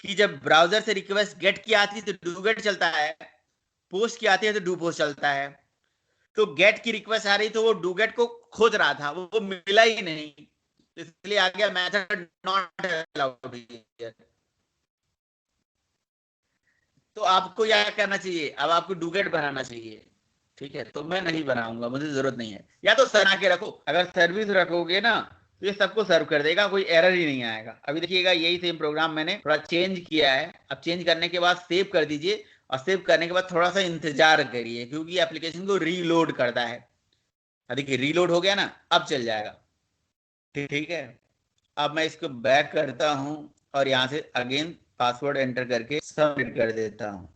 कि जब ब्राउजर से रिक्वेस्ट गेट की आती है तो डू गेट चलता है, पोस्ट की आती है तो डू पोस्ट चलता है। तो गेट की रिक्वेस्ट आ रही तो वो डू गेट को खोज रहा था, वो मिला ही नहीं, तो इसलिए आ गया मेथड नॉट अलाउड हियर। तो आपको क्या करना चाहिए, अब आपको डू गेट बनाना चाहिए। ठीक है, तो मैं नहीं बनाऊंगा, मुझे जरूरत नहीं है। या तो बना के रखो, अगर सर्विस रखोगे ना तो ये सबको सर्व कर देगा, कोई एरर ही नहीं आएगा। अभी देखिएगा यही सेम प्रोग्राम मैंने थोड़ा चेंज किया है। अब चेंज करने के बाद सेव कर दीजिए, और सेव करने के बाद थोड़ा सा इंतजार करिए, क्योंकि एप्लीकेशन को रीलोड करता है। देखिए रीलोड हो गया ना, अब चल जाएगा। ठीक है, अब मैं इसको बैक करता हूं और यहां से अगेन पासवर्ड एंटर करके सबमिट कर देता हूं।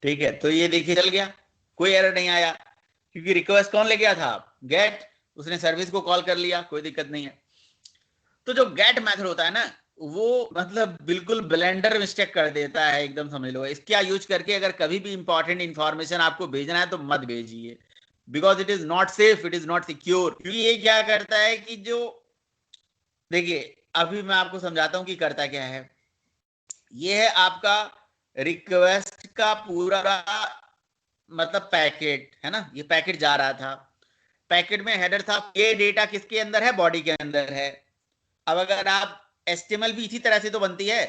ठीक है, तो ये देखिए चल गया, कोई एरर नहीं आया, क्योंकि रिक्वेस्ट कौन ले गया था, गेट। उसने सर्विस को कॉल कर लिया, कोई दिक्कत नहीं है। तो जो गेट मेथड होता है ना, वो मतलब बिल्कुल ब्लेंडर मिस्टेक कर देता है एकदम, समझ लो। इसका यूज करके अगर कभी भी इंपॉर्टेंट इंफॉर्मेशन आपको भेजना है तो मत भेजिए, because it is not safe, it is not secure. क्योंकि ये क्या करता है कि जो, देखिए अभी मैं आपको समझाता हूं कि करता क्या है। ये है आपका रिक्वेस्ट का पूरा मतलब पैकेट है ना, ये पैकेट जा रहा था, पैकेट में हेडर था, ये डेटा किसके अंदर है, बॉडी के अंदर है। अब अगर आप HTML भी इसी तरह से तो बनती है,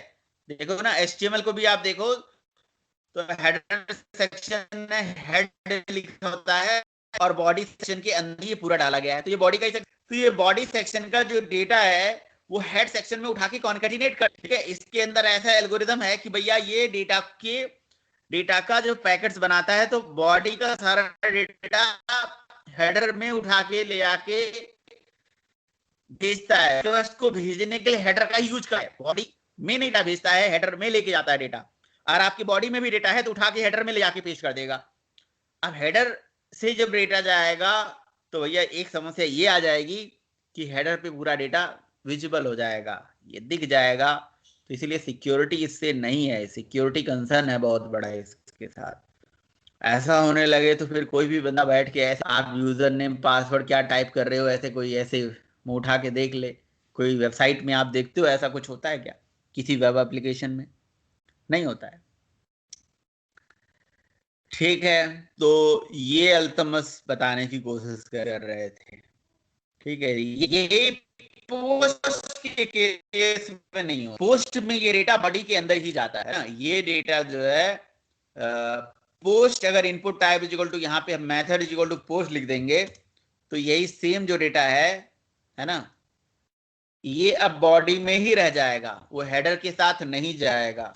देखो ना HTML को भी आप देखो तो हेडर सेक्शन में हेड लिखा होता है, और बॉडी सेक्शन के अंदर ये पूरा डाला गया है। तो ये बॉडी का, तो ये बॉडी सेक्शन का जो डेटा है वो हेड सेक्शन में उठा के कॉन्केटिनेट कर, ठीक है। इसके अंदर ऐसा एल्गोरिदम है कि भैया ये डेटा का जो पैकेट्स बनाता है, तो बॉडी का सारा डेटा हेडर में उठा के ले आके भेजता है। रिक्वेस्ट को भेजने के लिए हेडर का यूज करता है, बॉडी में डेटा भेजता है, हेडर में लेके जाता है डेटा। और आपकी बॉडी में भी डेटा है तो उठा के हेडर में ले जाके पेश कर देगा। अब हेडर से जब डेटा जाएगा तो भैया एक समस्या ये आ जाएगी कि हेडर पे पूरा डेटा विजिबल हो जाएगा, ये दिख जाएगा। तो इसीलिए सिक्योरिटी इससे नहीं है, सिक्योरिटी कंसर्न है बहुत बड़ा है इसके साथ। ऐसा होने लगे तो फिर कोई भी बंदा बैठ के ऐसे आप यूजर नेम पासवर्ड क्या टाइप कर रहे हो, ऐसे कोई ऐसे मुंह उठा के देख ले। कोई वेबसाइट में आप देखते हो ऐसा कुछ होता है क्या, किसी वेब एप्लीकेशन में? नहीं होता है। ठीक है, तो ये अल्तमस बताने की कोशिश कर रहे थे। ठीक है, ये पोस्ट के केस में नहीं हो, पोस्ट में ये डेटा बॉडी के अंदर ही जाता है ना। ये डेटा जो है पोस्ट, अगर input type is equal to, यहाँ पे method is equal to post लिख देंगे तो यही सेम जो डेटा है ना, ये अब बॉडी में ही रह जाएगा, वो हेडर के साथ नहीं जाएगा।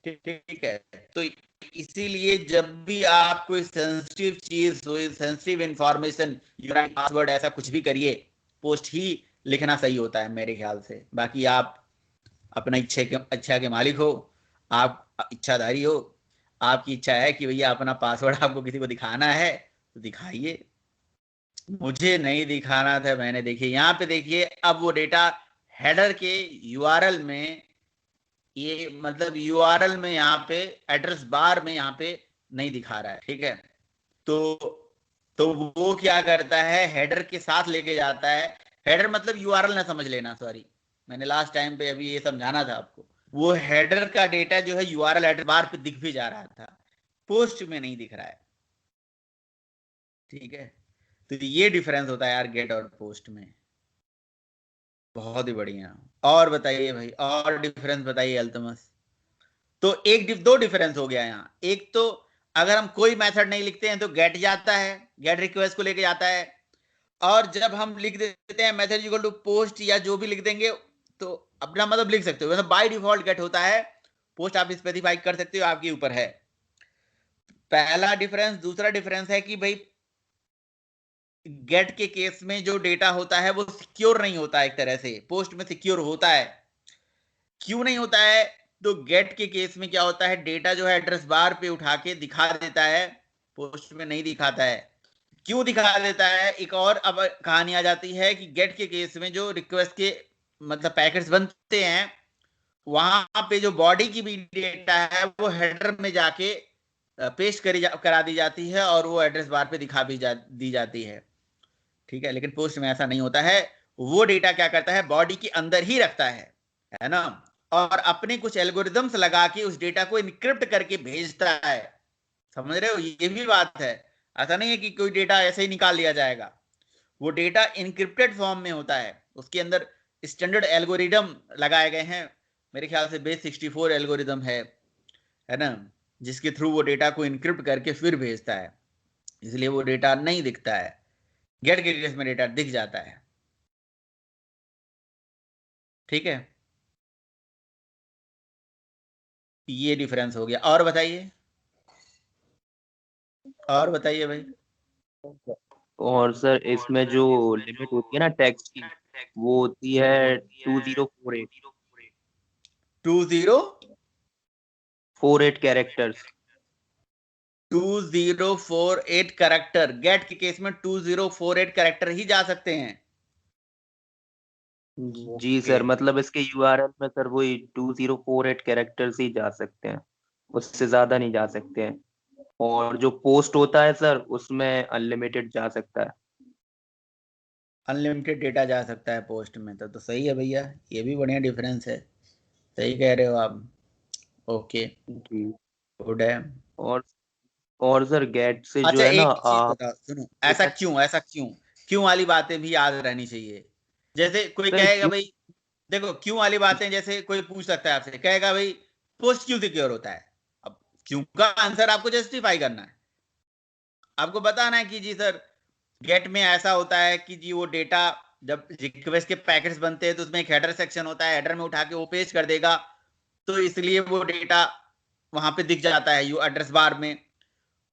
ठीक है, तो इसीलिए जब भी आप कोई सेंसिटिव चीज, सेंसिटिव इंफॉर्मेशन, पासवर्ड ऐसा कुछ भी करिए, पोस्ट ही लिखना सही होता है मेरे ख्याल से। बाकी आप अपना इच्छा के मालिक हो, आप इच्छाधारी हो, आपकी इच्छा है कि भैया अपना पासवर्ड आपको किसी को दिखाना है तो दिखाइए। मुझे नहीं दिखाना था, मैंने देखिए यहाँ पे देखिए, अब वो डेटा हेडर के यूआरएल में, ये मतलब यूआरएल में यहाँ पे एड्रेस बार में यहाँ पे नहीं दिखा रहा है। ठीक है, तो वो क्या करता है, हेडर के साथ लेके जाता है। हेडर मतलब यूआरएल ना समझ लेना, सॉरी, मैंने लास्ट टाइम पे अभी ये समझाना था आपको। वो हेडर का डेटा जो है यूआरएल एड्रेस बार पे दिख भी जा रहा था, पोस्ट में नहीं दिख रहा है। ठीक है, तो ये डिफरेंस होता है यार गेट और पोस्ट में। बहुत ही बढ़िया। और बताइए भाई, और डिफरेंस बताइए अल्तमस। तो दो डिफरेंस हो गया यहाँ। एक तो अगर हम कोई मेथड नहीं लिखते हैं तो गेट जाता है, गेट रिक्वेस्ट को लेके जाता है। और जब हम लिख देते हैं मेथड इक्वल टू पोस्ट या जो भी लिख देंगे तो अपना मतलब लिख सकते हो, मतलब बाय डिफॉल्ट गेट होता है, पोस्ट आप स्पेसिफाई कर सकते हो, आपके ऊपर है। पहला डिफरेंस। दूसरा डिफरेंस है कि भाई गेट के केस में जो डेटा होता है वो सिक्योर नहीं होता, एक तरह से पोस्ट में सिक्योर होता है। क्यों नहीं होता है? तो गेट के केस में क्या होता है, डेटा जो है एड्रेस बार पे उठा के दिखा देता है, पोस्ट में नहीं दिखाता है। क्यों दिखा देता है? एक और अब कहानी आ जाती है कि गेट के केस में जो रिक्वेस्ट के मतलब पैकेट्स बनते हैं, वहां पे जो बॉडी की भी डेटा है वो हेडर में जाके पेस्ट करा दी जाती है, और वो एड्रेस बार पे दिखा भी दी जाती है। ठीक है, लेकिन पोस्ट में ऐसा नहीं होता है। वो डेटा क्या करता है, बॉडी के अंदर ही रखता है ना। और अपने कुछ एल्गोरिदम्स लगा के उस डेटा को इनक्रिप्ट करके भेजता है। समझ रहे हो, ये भी बात है। ऐसा नहीं है कि कोई डेटा ऐसे ही निकाल लिया जाएगा, वो डेटा इनक्रिप्टेड फॉर्म में होता है, उसके अंदर स्टैंडर्ड एल्गोरिदम लगाए गए हैं। मेरे ख्याल से बेस 64 एल्गोरिदम है ना, जिसके थ्रू वो डेटा को इनक्रिप्ट करके फिर भेजता है, इसलिए वो डेटा नहीं दिखता है। गेट के केस में डेटा दिख जाता है। ठीक है, ये डिफरेंस हो गया। और बताइए, और बताइए भाई। और सर इसमें जो लिमिट होती है ना टेक्स्ट की, वो होती है 2048 2048 कैरेक्टर्स। कैरेक्टर। गेट के केस में 2048 कैरेक्टर ही जा सकते हैं। जी ओके। सर, मतलब इसके यूआरएल में सर वही 2048 कैरेक्टर्स ही जा सकते हैं, उससे ज्यादा नहीं जा सकते हैं। और जो पोस्ट होता है सर, उसमें अनलिमिटेड जा सकता है। अनलिमिटेड डेटा जा सकता है पोस्ट में, तो सही है भैया, ये भी बढ़िया डिफरेंस है। सही कह रहे हो आप। ओके, जी। गुड है। और और सर गेट से जो अच्छा, है ना एक चीज आप बताओ, सुनो, ऐसा डेटा। क्यों, ऐसा क्यों, क्यों वाली बातें भी याद रहनी चाहिए। जैसे कोई सर कहेगा क्यों? भाई, देखो क्यों वाली बातें, जैसे कोई पूछ सकता है आपसे, कहेगा भाई पोस्ट क्यों सिक्योर होता है। अब क्यों का आंसर आपको जस्टिफाई करना है, आपको बताना है कि जी सर, गेट में ऐसा होता है कि जी वो डेटा, जब रिक्वेस्ट के पैकेट्स बनते हैं तो उसमें एक हेडर सेक्शन होता है, हेडर में उठा के वो पेस्ट कर देगा, तो इसलिए वो डेटा वहां पे दिख जाता है यू एड्रेस बार में।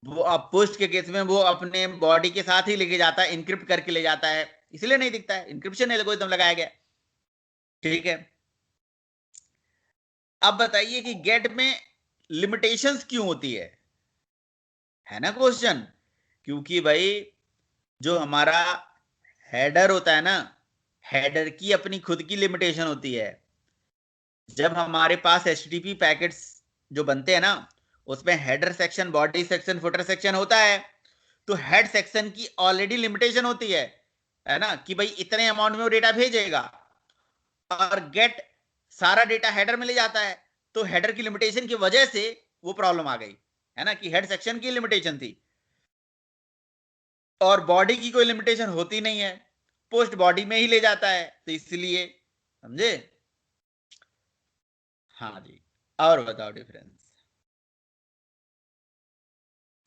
वो अब पोस्ट के केस में वो अपने बॉडी के साथ ही लेके जाता है, इनक्रिप्ट करके ले जाता है, इसलिए नहीं दिखता है, इनक्रिप्शन एल्गोरिथम लगाया गया। ठीक है, अब बताइए कि गेट में लिमिटेशंस क्यों होती है ना क्वेश्चन। क्योंकि भाई जो हमारा हेडर होता है ना, हेडर की अपनी खुद की लिमिटेशन होती है। जब हमारे पास एचटीटीपी पैकेट्स जो बनते हैं ना, उसमें header section, body section, footer section होता है, तो हेड सेक्शन की ऑलरेडी लिमिटेशन होती है ना, कि भाई इतने अमाउंट में वो डेटा भेजेगा। और गेट सारा डेटा हेडर में ले जाता है, तो हेडर की लिमिटेशन की वजह से वो प्रॉब्लम आ गई, है ना, कि हेड सेक्शन की लिमिटेशन थी और बॉडी की कोई लिमिटेशन होती नहीं है, पोस्ट बॉडी में ही ले जाता है, तो इसलिए, समझे। हाँ जी, और बताओ डिफरेंस,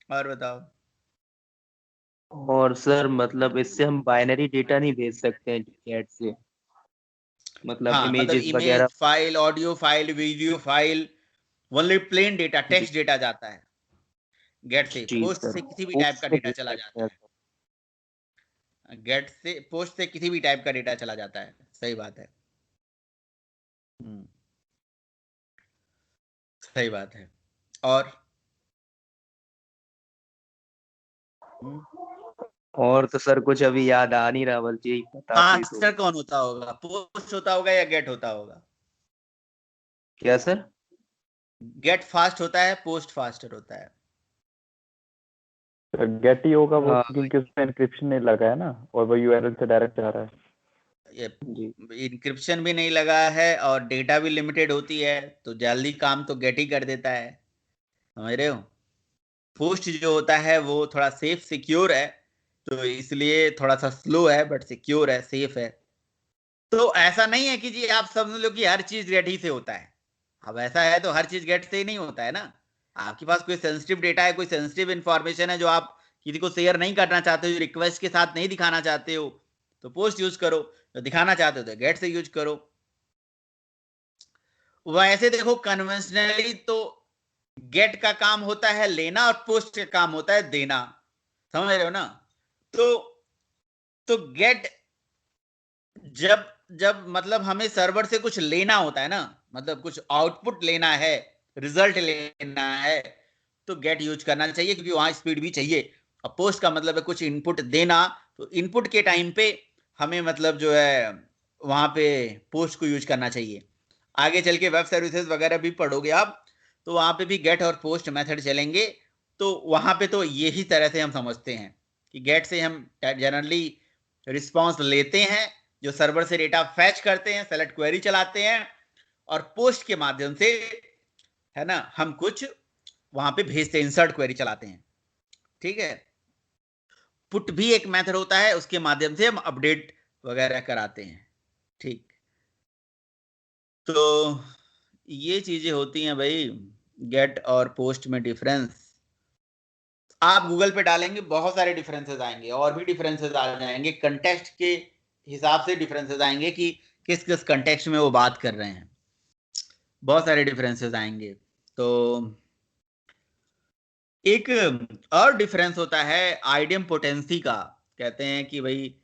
और बताओ। और सर मतलब इससे हम बाइनरी डेटा नहीं भेज सकते हैं गेट से, मतलब हाँ, मतलब इमेजेस वगैरह। Image file, audio file, video file, only plain data, जी। टेक्स्ट डेटा जाता है गेट से। जी पोस्ट सर, से किसी भी टाइप पोस्ट का से डेटा भेज चला सकते जाता हैं है, सर। गेट से पोस्ट से किसी भी टाइप का डेटा चला जाता है। सही बात है। हम्म, सही बात है। और हम्म, और तो सर कुछ अभी याद आ नहीं रहा, बल्कि यही बता दी तो। फास्टर कौन होता होगा, पोस्ट होता होगा या गेट होता होगा। क्या सर? गेट फास्ट होता है, पोस्ट फास्टर होता है। गेट ही होगा वो, हाँ क्योंकि उसमें इंक्रिप्शन नहीं लगा है ना, और वो यूआरएल से डायरेक्ट जा रहा है। ये जी। इंक्रिप्शन भी नहीं लगा है और डेटा भी लिमिटेड होती है, तो जल्दी काम तो गेट ही कर देता है। समझ रहे हो, पोस्ट जो होता है वो थोड़ा सेफ सिक्योर है, तो इसलिए थोड़ा सा स्लो है, बट सिक्योर है, सेफ है। तो ऐसा नहीं है कि जी आप समझ लो कि हर चीज गेट ही से होता है। अब ऐसा है तो हर चीज गेट से ही नहीं होता है ना। आपके पास कोई सेंसिटिव डेटा है, कोई सेंसिटिव इंफॉर्मेशन है जो आप किसी को शेयर नहीं करना चाहते हो, रिक्वेस्ट के साथ नहीं दिखाना चाहते हो, तो पोस्ट यूज करो। तो दिखाना चाहते हो तो गेट से यूज करो। वैसे देखो कन्वेंशनली तो गेट का काम होता है लेना और पोस्ट का काम होता है देना। समझ रहे हो ना। तो गेट जब जब मतलब हमें सर्वर से कुछ लेना होता है ना, मतलब कुछ आउटपुट लेना है, रिजल्ट लेना है, तो गेट यूज करना चाहिए, क्योंकि वहां स्पीड भी चाहिए। और पोस्ट का मतलब है कुछ इनपुट देना, तो इनपुट के टाइम पे हमें मतलब जो है वहां पे पोस्ट को यूज करना चाहिए। आगे चल के वेब सर्विसेज वगैरह भी पढ़ोगे आप, तो वहां पे भी गेट और पोस्ट मेथड चलेंगे। तो वहां पे तो यही तरह से हम समझते हैं कि गेट से हम जनरली रिस्पॉन्स लेते हैं, जो सर्वर से डेटा फैच करते हैं, सेलेक्ट क्वेरी चलाते हैं, और पोस्ट के माध्यम से, है ना, हम कुछ वहां पे भेजते हैं, इंसर्ट क्वेरी चलाते हैं। ठीक है, पुट भी एक मेथड होता है, उसके माध्यम से हम अपडेट वगैरह कराते हैं। ठीक, तो ये चीजें होती हैं भाई, गेट और पोस्ट में डिफरेंस। आप गूगल पे डालेंगे बहुत सारे डिफरेंसेस आएंगे, और भी डिफरेंसेस आ जाएंगे, कंटेक्स्ट के हिसाब से डिफरेंसेस आएंगे कि किस किस कंटेक्स्ट में वो बात कर रहे हैं, बहुत सारे डिफरेंसेस आएंगे। तो एक और डिफरेंस होता है आइडियम पोटेंसी का। कहते हैं कि भाई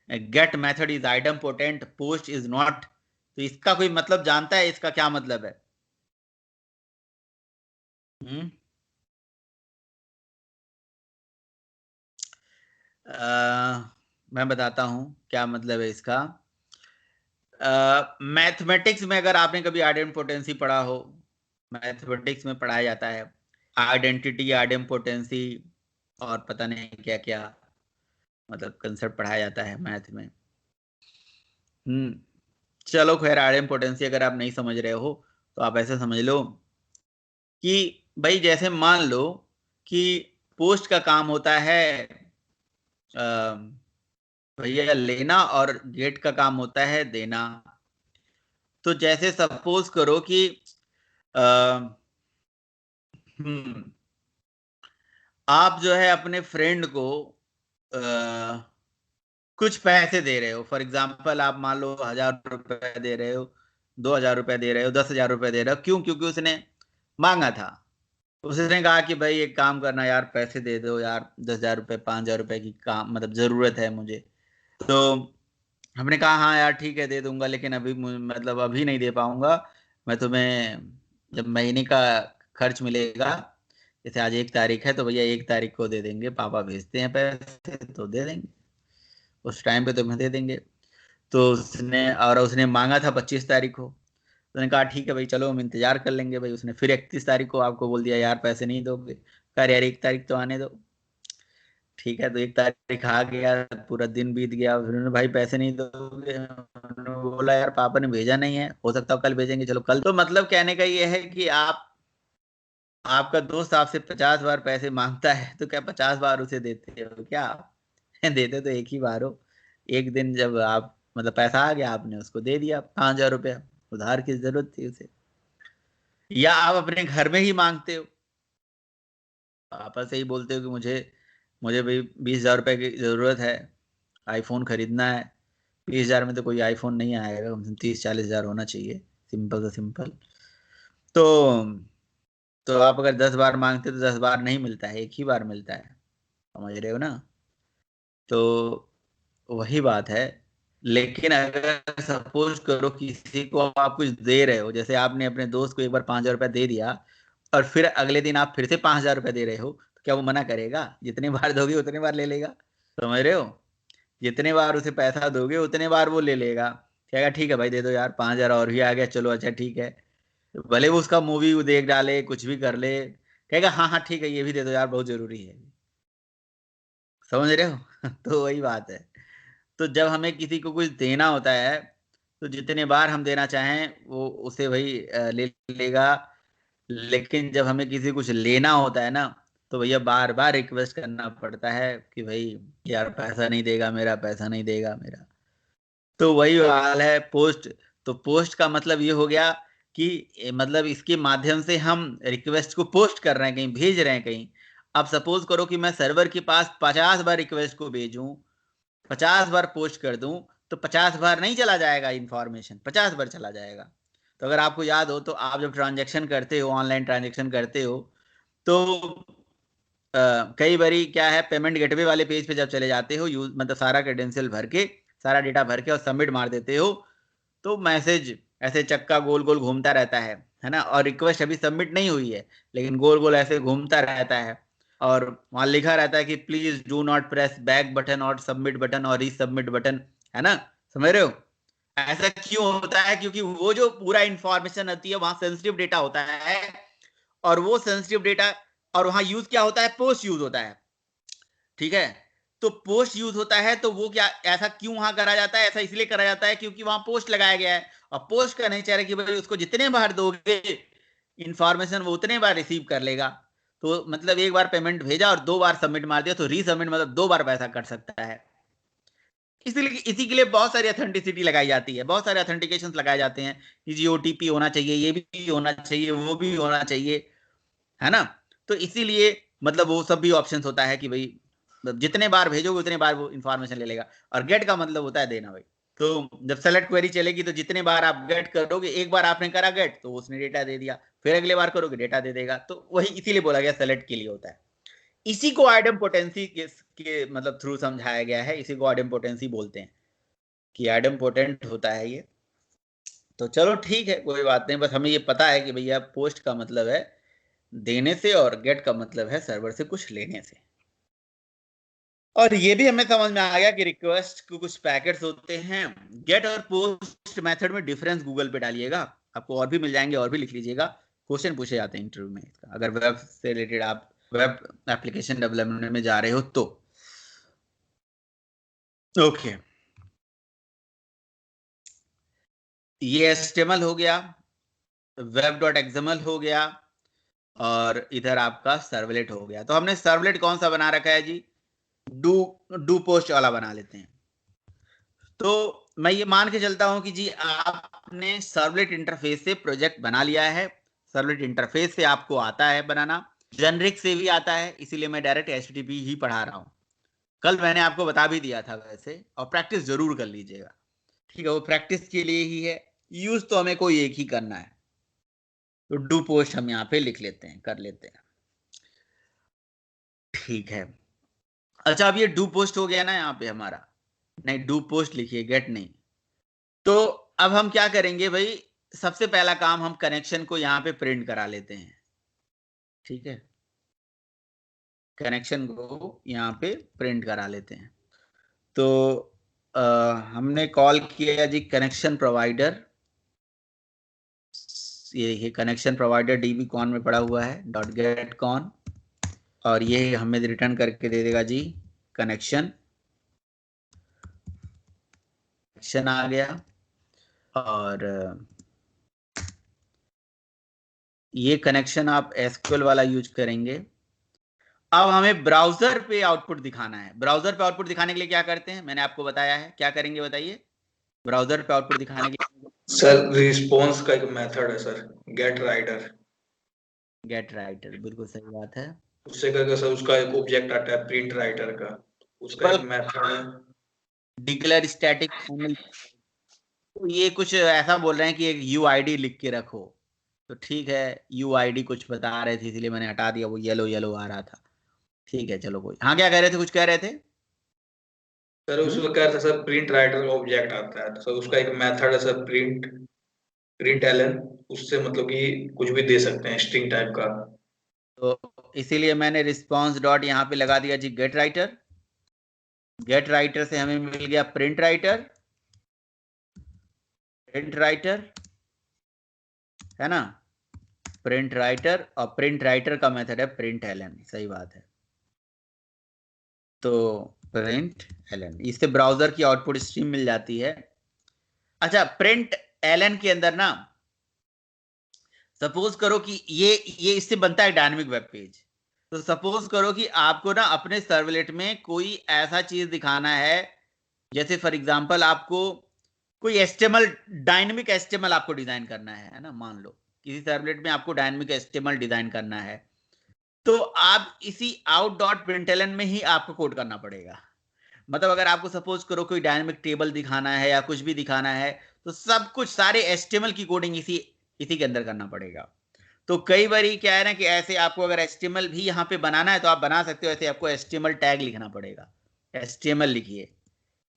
get method is idiom potent, post is not. तो इसका कोई मतलब जानता है, इसका क्या मतलब है? मैं बताता हूं क्या मतलब है इसका। मैथमेटिक्स में अगर आपने कभी आइडेंटिटी पढ़ा हो, मैथमेटिक्स में पढ़ाया जाता है आइडेंटिटी, आइडेंटिटी और पता नहीं क्या क्या, मतलब कंसेप्ट पढ़ाया जाता है मैथ में। चलो खैर, आइडेंटिटी अगर आप नहीं समझ रहे हो तो आप ऐसे समझ लो कि भाई जैसे मान लो कि पोस्ट का काम होता है भैया लेना, और गेट का काम होता है देना। तो जैसे सपोज करो कि आप जो है अपने फ्रेंड को कुछ पैसे दे रहे हो। फॉर एग्जाम्पल आप मान लो 1,000 रुपए दे रहे हो, 2,000 रुपए दे रहे हो, 10,000 रुपए दे रहे हो। क्यों? क्योंकि उसने मांगा था। उसने कहा कि भाई एक काम करना यार, पैसे दे दो यार, 10,000 रुपए, 5,000 रुपए की काम मतलब जरूरत है मुझे। तो हमने कहा हाँ यार ठीक है दे दूंगा, लेकिन अभी मतलब अभी नहीं दे पाऊंगा। मैं तुम्हें जब महीने का खर्च मिलेगा, जैसे आज 1 तारीख है, तो भैया 1 तारीख को दे देंगे, पापा भेजते हैं पैसे तो दे देंगे, उस टाइम पे तुम्हें दे देंगे। तो उसने मांगा था 25 तारीख को। तो उसने कहा ठीक है भाई चलो हम इंतजार कर लेंगे भाई। उसने फिर 31 तारीख को आपको बोल दिया यार पैसे नहीं दोगे। कहा यार 1 तारीख तो आने दो। ठीक है, तो 1 तारीख आ गया, पूरा दिन बीत गया, फिर उन्होंने भाई पैसे नहीं दोगे। उन्होंने बोला यार पापा ने भेजा नहीं है, हो सकता है कल भेजेंगे, चलो कल। तो मतलब कहने का ये है कि आपका दोस्त आपसे 50 बार पैसे मांगता है, तो क्या 50 बार उसे देते हो क्या आप? देते तो एक ही बार हो। एक दिन जब आप मतलब पैसा आ गया, आपने उसको दे दिया 5,000 रुपया, उधार की जरूरत थी उसे। या आप अपने घर में ही मांगते हो, पापा से ही बोलते हो कि मुझे मुझे भाई 20,000 रुपए की जरूरत है, आईफोन खरीदना है। 20,000 में तो कोई आईफोन नहीं आएगा, कम से कम 30-40 हजार होना चाहिए, सिंपल से सिंपल। तो आप अगर 10 बार मांगते तो 10 बार नहीं मिलता है, एक ही बार मिलता है। समझ रहे हो ना? तो वही बात है। लेकिन अगर सपोज करो किसी को आप कुछ दे रहे हो, जैसे आपने अपने दोस्त को एक बार 5,000 रुपया दे दिया, और फिर अगले दिन आप फिर से 5,000 रुपया दे रहे हो, तो क्या वो मना करेगा? जितने बार दोगे उतने बार ले लेगा। समझ रहे हो? जितने बार उसे पैसा दोगे उतने बार वो ले लेगा। कहेगा ठीक है भाई दे दो यार, 5,000 और भी आ गया, चलो अच्छा ठीक है। भले वो उसका मूवी देख डाले, कुछ भी कर ले, कहेगा हाँ हाँ ठीक है ये भी दे दो यार, बहुत जरूरी है। समझ रहे हो? तो वही बात है। तो जब हमें किसी को कुछ देना होता है, तो जितने बार हम देना चाहें वो उसे वही ले लेगा। लेकिन जब हमें किसी कुछ लेना होता है ना, तो भैया बार बार रिक्वेस्ट करना पड़ता है कि भाई यार पैसा नहीं देगा मेरा, पैसा नहीं देगा मेरा। तो वही हाल है पोस्ट। तो पोस्ट का मतलब ये हो गया कि मतलब इसके माध्यम से हम रिक्वेस्ट को पोस्ट कर रहे हैं, कहीं भेज रहे हैं कहीं। अब सपोज करो कि मैं सर्वर के पास 50 बार रिक्वेस्ट को भेजूं, 50 बार पोस्ट कर दूं, तो 50 बार नहीं चला जाएगा इंफॉर्मेशन, 50 बार चला जाएगा। तो अगर आपको याद हो, तो आप जब ट्रांजेक्शन करते हो, ऑनलाइन ट्रांजेक्शन करते हो, तो कई बारी क्या है, पेमेंट गेटवे वाले पेज पे जब चले जाते हो, यूज मतलब सारा क्रेडेंशियल भर के, सारा डेटा भर के और सबमिट मार देते हो, तो मैसेज ऐसे चक्का गोल गोल घूमता रहता है ना, और रिक्वेस्ट अभी सबमिट नहीं हुई है, लेकिन गोल गोल ऐसे घूमता रहता है। और वहां लिखा रहता है कि please do not press back button और सबमिट बटन और रीसबमिट बटन, है ना? समझ रहे हो? ऐसा क्यों होता है? क्योंकि वो जो पूरा इंफॉर्मेशन होती है वहां सेंसिटिव डेटा होता है, और वो सेंसिटिव डेटा, और वहां यूज क्या होता है? पोस्ट यूज होता है। ठीक है, तो पोस्ट यूज होता है, तो वो क्या, ऐसा क्यों वहां करा जाता है? ऐसा इसलिए करा जाता है क्योंकि वहां पोस्ट लगाया गया है, और पोस्ट का नहीं चाह रहा कि भाई उसको जितने बार दोगे इंफॉर्मेशन वो उतने बार रिसीव कर लेगा। तो मतलब एक बार पेमेंट भेजा और 2 बार सबमिट मार दिया तो रीसबमिट मतलब 2 बार पैसा कट सकता है। इसलिए इसी के लिए बहुत सारी ऑथेंटिसिटी लगाई जाती है, बहुत सारे ऑथेंटिकेशन लगाए जाते हैं कि जी ओटीपी होना चाहिए, ये भी होना चाहिए, वो भी होना चाहिए, है ना। तो इसीलिए मतलब वो सब भी ऑप्शंस होता है कि भाई जितने बार भेजोगे उतने बार वो इंफॉर्मेशन ले लेगा। और गेट का मतलब होता है देना भाई। तो जब सेलेक्ट क्वेरी चलेगी तो जितने बार आप गेट करोगे, एक बार आपने करा गेट तो उसने डेटा दे दिया, फिर अगले बार करोगे डेटा दे देगा। तो वही इसीलिए बोला गया सेलेक्ट के लिए होता है। इसी को आइडम्पोटेंसी के मतलब थ्रू समझाया गया है, इसी को आइडम्पोटेंसी बोलते हैं कि आइडम्पोटेंट होता है ये। तो चलो ठीक है, कोई बात नहीं, बस हमें ये पता है कि भैया पोस्ट का मतलब है देने से और गेट का मतलब है सर्वर से कुछ लेने से। और ये भी हमें समझ में आ गया कि रिक्वेस्ट के कुछ पैकेट्स होते हैं। गेट और पोस्ट मेथड में डिफरेंस गूगल पे डालिएगा, आपको और भी मिल जाएंगे, और भी लिख लीजिएगा, क्वेश्चन पूछे जाते हैं इंटरव्यू में इसका, अगर वेब से रिलेटेड आप वेब एप्लीकेशन डेवलपमेंट में जा रहे हो तो। ओके, ये HTML हो गया, web.xml हो गया, और इधर आपका सर्वलेट हो गया। तो हमने सर्वलेट कौन सा बना रखा है जी, डू पोस्ट वाला बना लेते हैं। तो मैं ये मान के चलता हूं कि जी आपने सर्वलेट इंटरफेस से प्रोजेक्ट बना लिया है, सर्वलेट इंटरफेस से आपको आता है बनाना, जेनरिक से भी आता है, इसीलिए मैं डायरेक्ट HTTP ही पढ़ा रहा हूं। कल मैंने आपको बता भी दिया था वैसे, और प्रैक्टिस जरूर कर लीजिएगा, ठीक है, वो प्रैक्टिस के लिए ही है, यूज तो हमें कोई एक ही करना है। तो डू पोस्ट हम यहाँ पे लिख लेते हैं, कर लेते हैं, ठीक है। अच्छा, अब ये डू पोस्ट हो गया ना यहाँ पे हमारा, नहीं डू पोस्ट लिखिए, गेट नहीं। तो अब हम क्या करेंगे भाई, सबसे पहला काम हम कनेक्शन को यहाँ पे प्रिंट करा लेते हैं, ठीक है, कनेक्शन को यहाँ पे प्रिंट करा लेते हैं। तो हमने कॉल किया जी कनेक्शन प्रोवाइडर, ये कनेक्शन प्रोवाइडर डीबी कॉन में पड़ा हुआ है, डॉट गेट कॉन, और ये हमें रिटर्न करके दे देगा जी कनेक्शन आ गया। और ये कनेक्शन आप SQL वाला यूज करेंगे। अब हमें ब्राउजर पे आउटपुट दिखाना है। ब्राउजर पे आउटपुट दिखाने के लिए क्या करते हैं, मैंने आपको बताया है, क्या करेंगे बताइए ब्राउजर पे आउटपुट दिखाने के लिए। सर रिस्पॉन्स का एक मेथड है sir, gate writer. Gate writer, बिल्कुल सही बात है। उससे करके सर उसका एक ऑब्जेक्ट आता है प्रिंट राइटर का, उसका एक मेथड है डिक्लेयर स्टैटिक फाइनल। तो ये कुछ ऐसा बोल रहे हैं कि एक UID लिख के रखो, तो ठीक है, UID कुछ बता रहे थे इसलिए मैंने हटा दिया, वो येलो येलो आ रहा था, ठीक है चलो कोई। हाँ क्या कह रहे थे, कुछ कह रहे थे सर। उसमें क्या है सर, प्रिंट राइटर का ऑब्जेक्ट आता है तो सर उसका एक मेथड है सर, प्रिंट एलन। उससे मतलब कि कुछ भी दे सकते हैं स्ट्रिंग टाइप का। तो इसीलिए मैंने रिस्पॉन्स डॉट यहाँ पे लगा दिया जी गेट राइटर। गेट राइटर से हमें मिल गया प्रिंट राइटर, है ना, प्रिंट राइटर, और प्रिंट राइटर का मेथड है प्रिंट एलन, सही बात है। तो प्रिंट एलन, इससे ब्राउजर की आउटपुट स्ट्रीम मिल जाती है। अच्छा, प्रिंट एलन के अंदर ना सपोज करो कि ये इससे बनता है डायनेमिक वेब पेज। तो सपोज करो कि आपको ना अपने सर्वलेट में कोई ऐसा चीज दिखाना है, जैसे फॉर एग्जांपल आपको कोई HTML, डायनेमिक HTML आपको डिजाइन करना है ना, मान लो किसी सर्वलेट में आपको डायनेमिक HTML डिजाइन करना है, तो आप इसी out.println में ही आपको कोड करना पड़ेगा। मतलब अगर आपको सपोज करो कोई डायनेमिक टेबल दिखाना है या कुछ भी दिखाना है, तो सब कुछ सारे HTML की कोडिंग इसी के अंदर करना पड़ेगा। तो कई बार क्या है ना कि ऐसे आपको अगर HTML भी यहाँ पे बनाना है तो आप बना सकते हो, ऐसे आपको HTML टैग लिखना पड़ेगा, HTML लिखिए,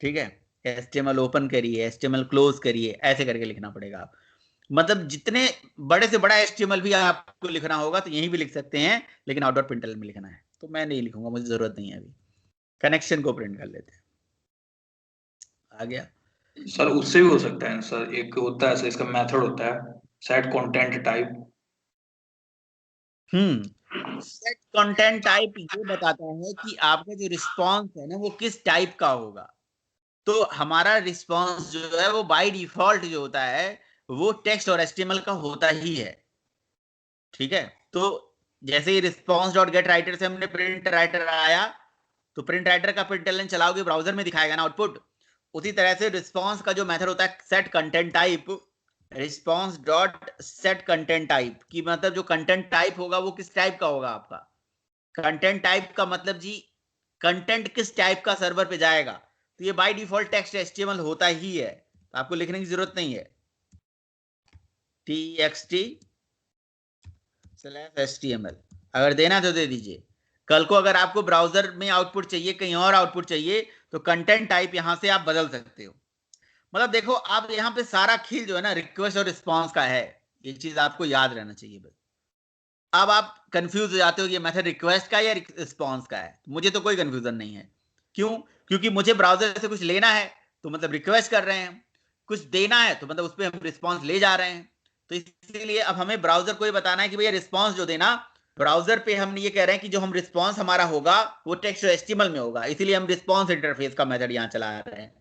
ठीक है, HTML ओपन करिए, HTML क्लोज करिए, ऐसे करके लिखना पड़ेगा आप। मतलब जितने बड़े से बड़ा HTML भी आपको लिखना होगा तो यहीं भी लिख सकते हैं, लेकिन out.println में लिखना है, तो मैं नहीं लिखूंगा, मुझे जरूरत नहीं है अभी। कनेक्शन को प्रिंट कर लेते हैं, आ गया सर उससे भी हो सकता है सर, एक होता है सर, इसका मेथड होता है set content type. Set content type ये बताता है कि आपका जो रिस्पॉन्स है ना वो किस टाइप का होगा। तो हमारा रिस्पॉन्स जो है वो बाय डिफॉल्ट जो होता है वो टेक्स्ट और HTML का होता ही है, ठीक है। तो जैसे ही रिस्पॉन्स डॉट गेट राइटर से हमने प्रिंट राइटर आया, तो प्रिंट राइटर का प्रिंटलन चलाओगे ब्राउजर में दिखाएगा ना आउटपुट। उसी तरह से रिस्पॉन्स का जो मेथड होता है set content type, response dot set content type की मतलब जो कंटेंट टाइप होगा वो किस टाइप का होगा आपका। कंटेंट टाइप का मतलब जी कंटेंट किस टाइप का सर्वर पे जाएगा, तो ये बाय डिफॉल्ट टेक्स्ट HTML होता ही है, तो आपको लिखने की जरूरत नहीं है txt/html। अगर देना तो दे दीजिए। कल को अगर आपको ब्राउजर में आउटपुट चाहिए, कहीं और आउटपुट चाहिए, तो कंटेंट टाइप यहां से आप बदल सकते हो। मतलब देखो आप यहाँ पे सारा खेल जो है ना रिक्वेस्ट और रिस्पॉन्स का है, ये चीज आपको याद रहना चाहिए बस। अब आप कंफ्यूज हो जाते हो कि ये मेथड रिक्वेस्ट का है या रिस्पॉन्स का है। मुझे तो कोई कंफ्यूजन नहीं है। क्यों? क्योंकि मुझे ब्राउजर से कुछ लेना है तो मतलब रिक्वेस्ट कर रहे हैं, कुछ देना है तो मतलब उस पर हम रिस्पॉन्स ले जा रहे हैं। तो इसीलिए अब हमें ब्राउजर को ये बताना है कि भैया रिस्पॉन्स जो देना ब्राउजर पे, हम ये कह रहे हैं कि जो हम रिस्पॉन्स हमारा होगा वो टेक्स्ट और HTML में होगा, इसीलिए हम रिस्पॉन्स इंटरफेस का मेथड यहां चला रहे हैं,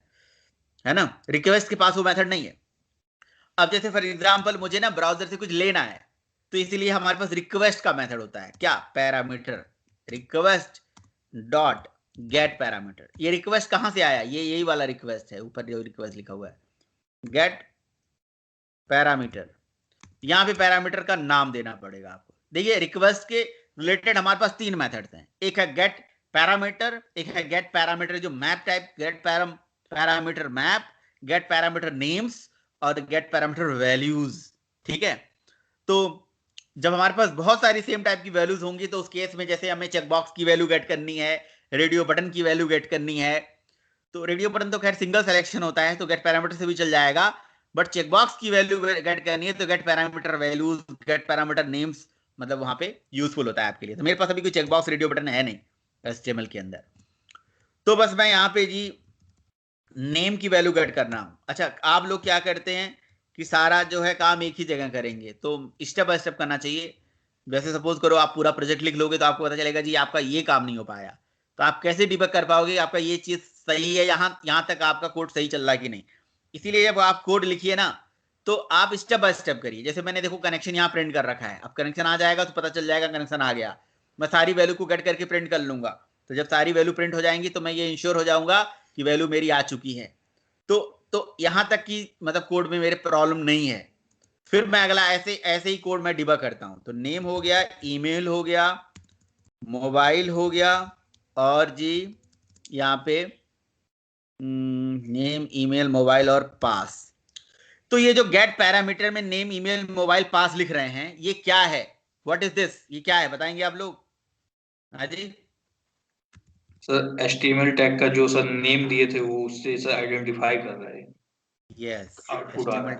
है ना। रिक्वेस्ट के पास वो मेथड नहीं है। अब जैसे फॉर एग्जांपल मुझे ना ब्राउजर से कुछ लेना है, तो इसीलिए हमारे पास रिक्वेस्ट का मेथड होता है, क्या, parameter request dot gate parameter. ये रिक्वेस्ट कहां से आया, ये यही वाला रिक्वेस्ट है, ऊपर जो रिक्वेस्ट लिखा हुआ है गेट पैरामीटर। यहां पे पैरामीटर का नाम देना पड़ेगा आपको। देखिए रिक्वेस्ट के रिलेटेड हमारे पास 3 मेथड्स हैं, एक है गेट पैरामीटर, एक है गेट पैरामीटर जो map type, get parameter map, get parameter names और गेट पैरामीटर वैल्यूज, ठीक है। तो जब हमारे पास बहुत सारी सेम टाइप की वैल्यूज होंगी तो उस केस में जैसे हमें चेकबॉक्स की वैल्यू गेट करनी है, रेडियो बटन की वैल्यू गेट करनी है, तो रेडियो बटन तो खैर सिंगल सिलेक्शन होता है तो गेट पैरामीटर से भी चल जाएगा, बट चेकबॉक्स की वैल्यू गेट करनी है तो get parameter values, get parameter names मतलब वहां पे यूजफुल होता है आपके लिए। तो मेरे पास अभी कोई चेकबॉक्स रेडियो बटन है नहीं HTML के अंदर, तो बस मैं यहाँ पे जी नेम की वैल्यू गेट करना हूं। अच्छा आप लोग क्या करते हैं कि सारा जो है काम एक ही जगह करेंगे, तो स्टेप बाय स्टेप करना चाहिए। वैसे सपोज करो आप पूरा प्रोजेक्ट लिख लोगे तो आपको पता चलेगा जी आपका ये काम नहीं हो पाया, तो आप कैसे डिबग कर पाओगे आपका ये चीज सही है, यहाँ तक आपका कोड सही चल रहा है कि नहीं। इसीलिए जब आप कोड लिखिए ना तो आप स्टेप बाय स्टेप करिए। जैसे मैंने देखो कनेक्शन यहाँ प्रिंट कर रखा है, अब कनेक्शन आ जाएगा तो पता चल जाएगा कनेक्शन आ गया, मैं सारी वैल्यू को गेट करके प्रिंट कर लूंगा। तो जब सारी वैल्यू प्रिंट हो जाएंगी तो मैं ये इंश्योर हो जाऊंगा कि वैल्यू मेरी आ चुकी है। तो यहां तक कि मतलब कोड में मेरे प्रॉब्लम नहीं है। फिर मैं अगला ऐसे ऐसे ही कोड मैं डिबग करता हूं। तो नेम हो गया, ईमेल हो गया, मोबाइल हो गया, और जी यहाँ पे नेम ईमेल मोबाइल और पास। तो ये जो गेट पैरामीटर में नेम ईमेल मोबाइल पास लिख रहे हैं ये क्या है, व्हाट इज दिस, ये क्या है बताएंगे आप लोग। हाँ जी सर HTML टैग का जो सर नेम दिए थे वो उससे सर आइडेंटिफाई कर रहा है, यस, आउटपुट आ रहा है।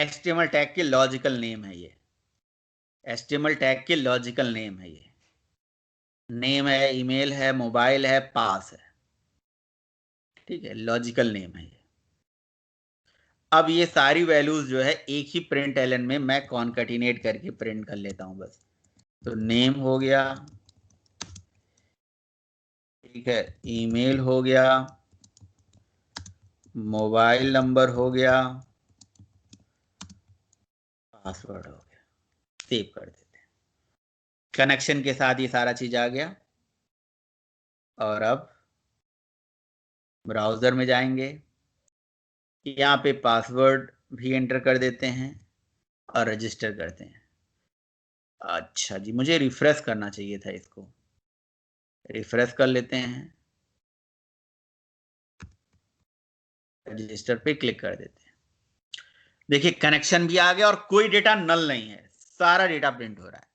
HTML टैग के लॉजिकल नेम है ये, HTML टैग के लॉजिकल नेम है ये। नेम है, ईमेल है, मोबाइल है, पास है, ठीक है, लॉजिकल नेम है ये। अब ये सारी वैल्यूज जो है एक ही प्रिंट एलन में मैं कॉन्कैटिनेट करके प्रिंट कर लेता हूं बस। तो नेम हो गया, ठीक है, ईमेल हो गया, मोबाइल नंबर हो गया, पासवर्ड हो गया, सेव कर देते हैं। कनेक्शन के साथ ये सारा चीज आ गया। और अब ब्राउजर में जाएंगे, यहाँ पे पासवर्ड भी एंटर कर देते हैं और रजिस्टर करते हैं। अच्छा जी मुझे रिफ्रेश करना चाहिए था, इसको रिफ्रेश कर लेते हैं, रजिस्टर पे क्लिक कर देते हैं। देखिए कनेक्शन भी आ गया और कोई डेटा नल नहीं है, सारा डेटा प्रिंट हो रहा है।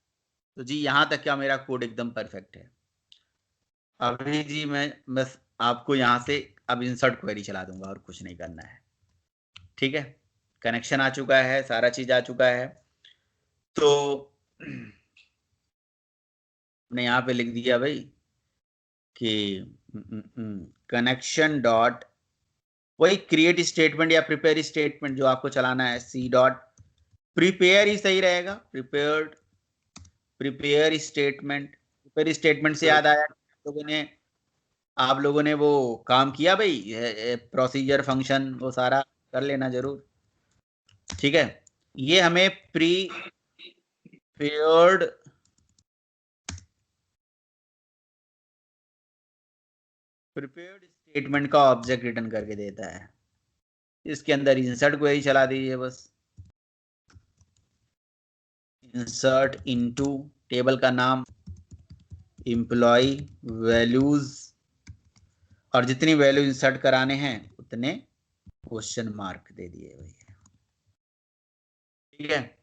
तो जी यहां तक क्या मेरा कोड एकदम परफेक्ट है। अभी जी मैं बस आपको यहां से अब इंसर्ट क्वेरी चला दूंगा और कुछ नहीं करना है, ठीक है। कनेक्शन आ चुका है, सारा चीज आ चुका है। तो हमने यहाँ पे लिख दिया भाई कि कनेक्शन डॉट, वही क्रिएट स्टेटमेंट या प्रिपेयर स्टेटमेंट जो आपको चलाना है, सी डॉट प्रिपेयर ही सही रहेगा, प्रिपेयर स्टेटमेंट से याद आया आप लोगों ने वो काम किया भाई, प्रोसीजर फंक्शन वो सारा कर लेना जरूर। ठीक है, ये हमें प्रीपेयर्ड स्टेटमेंट का ऑब्जेक्ट रिटर्न करके देता है। इसके अंदर इंसर्ट क्वेरी चला दीजिए बस, इंसर्ट इनटू, टेबल का नाम, एम्प्लॉय, वैल्यूज, और जितनी वैल्यू इंसर्ट कराने हैं उतने क्वेश्चन मार्क दे दिए भैया। ठीक है,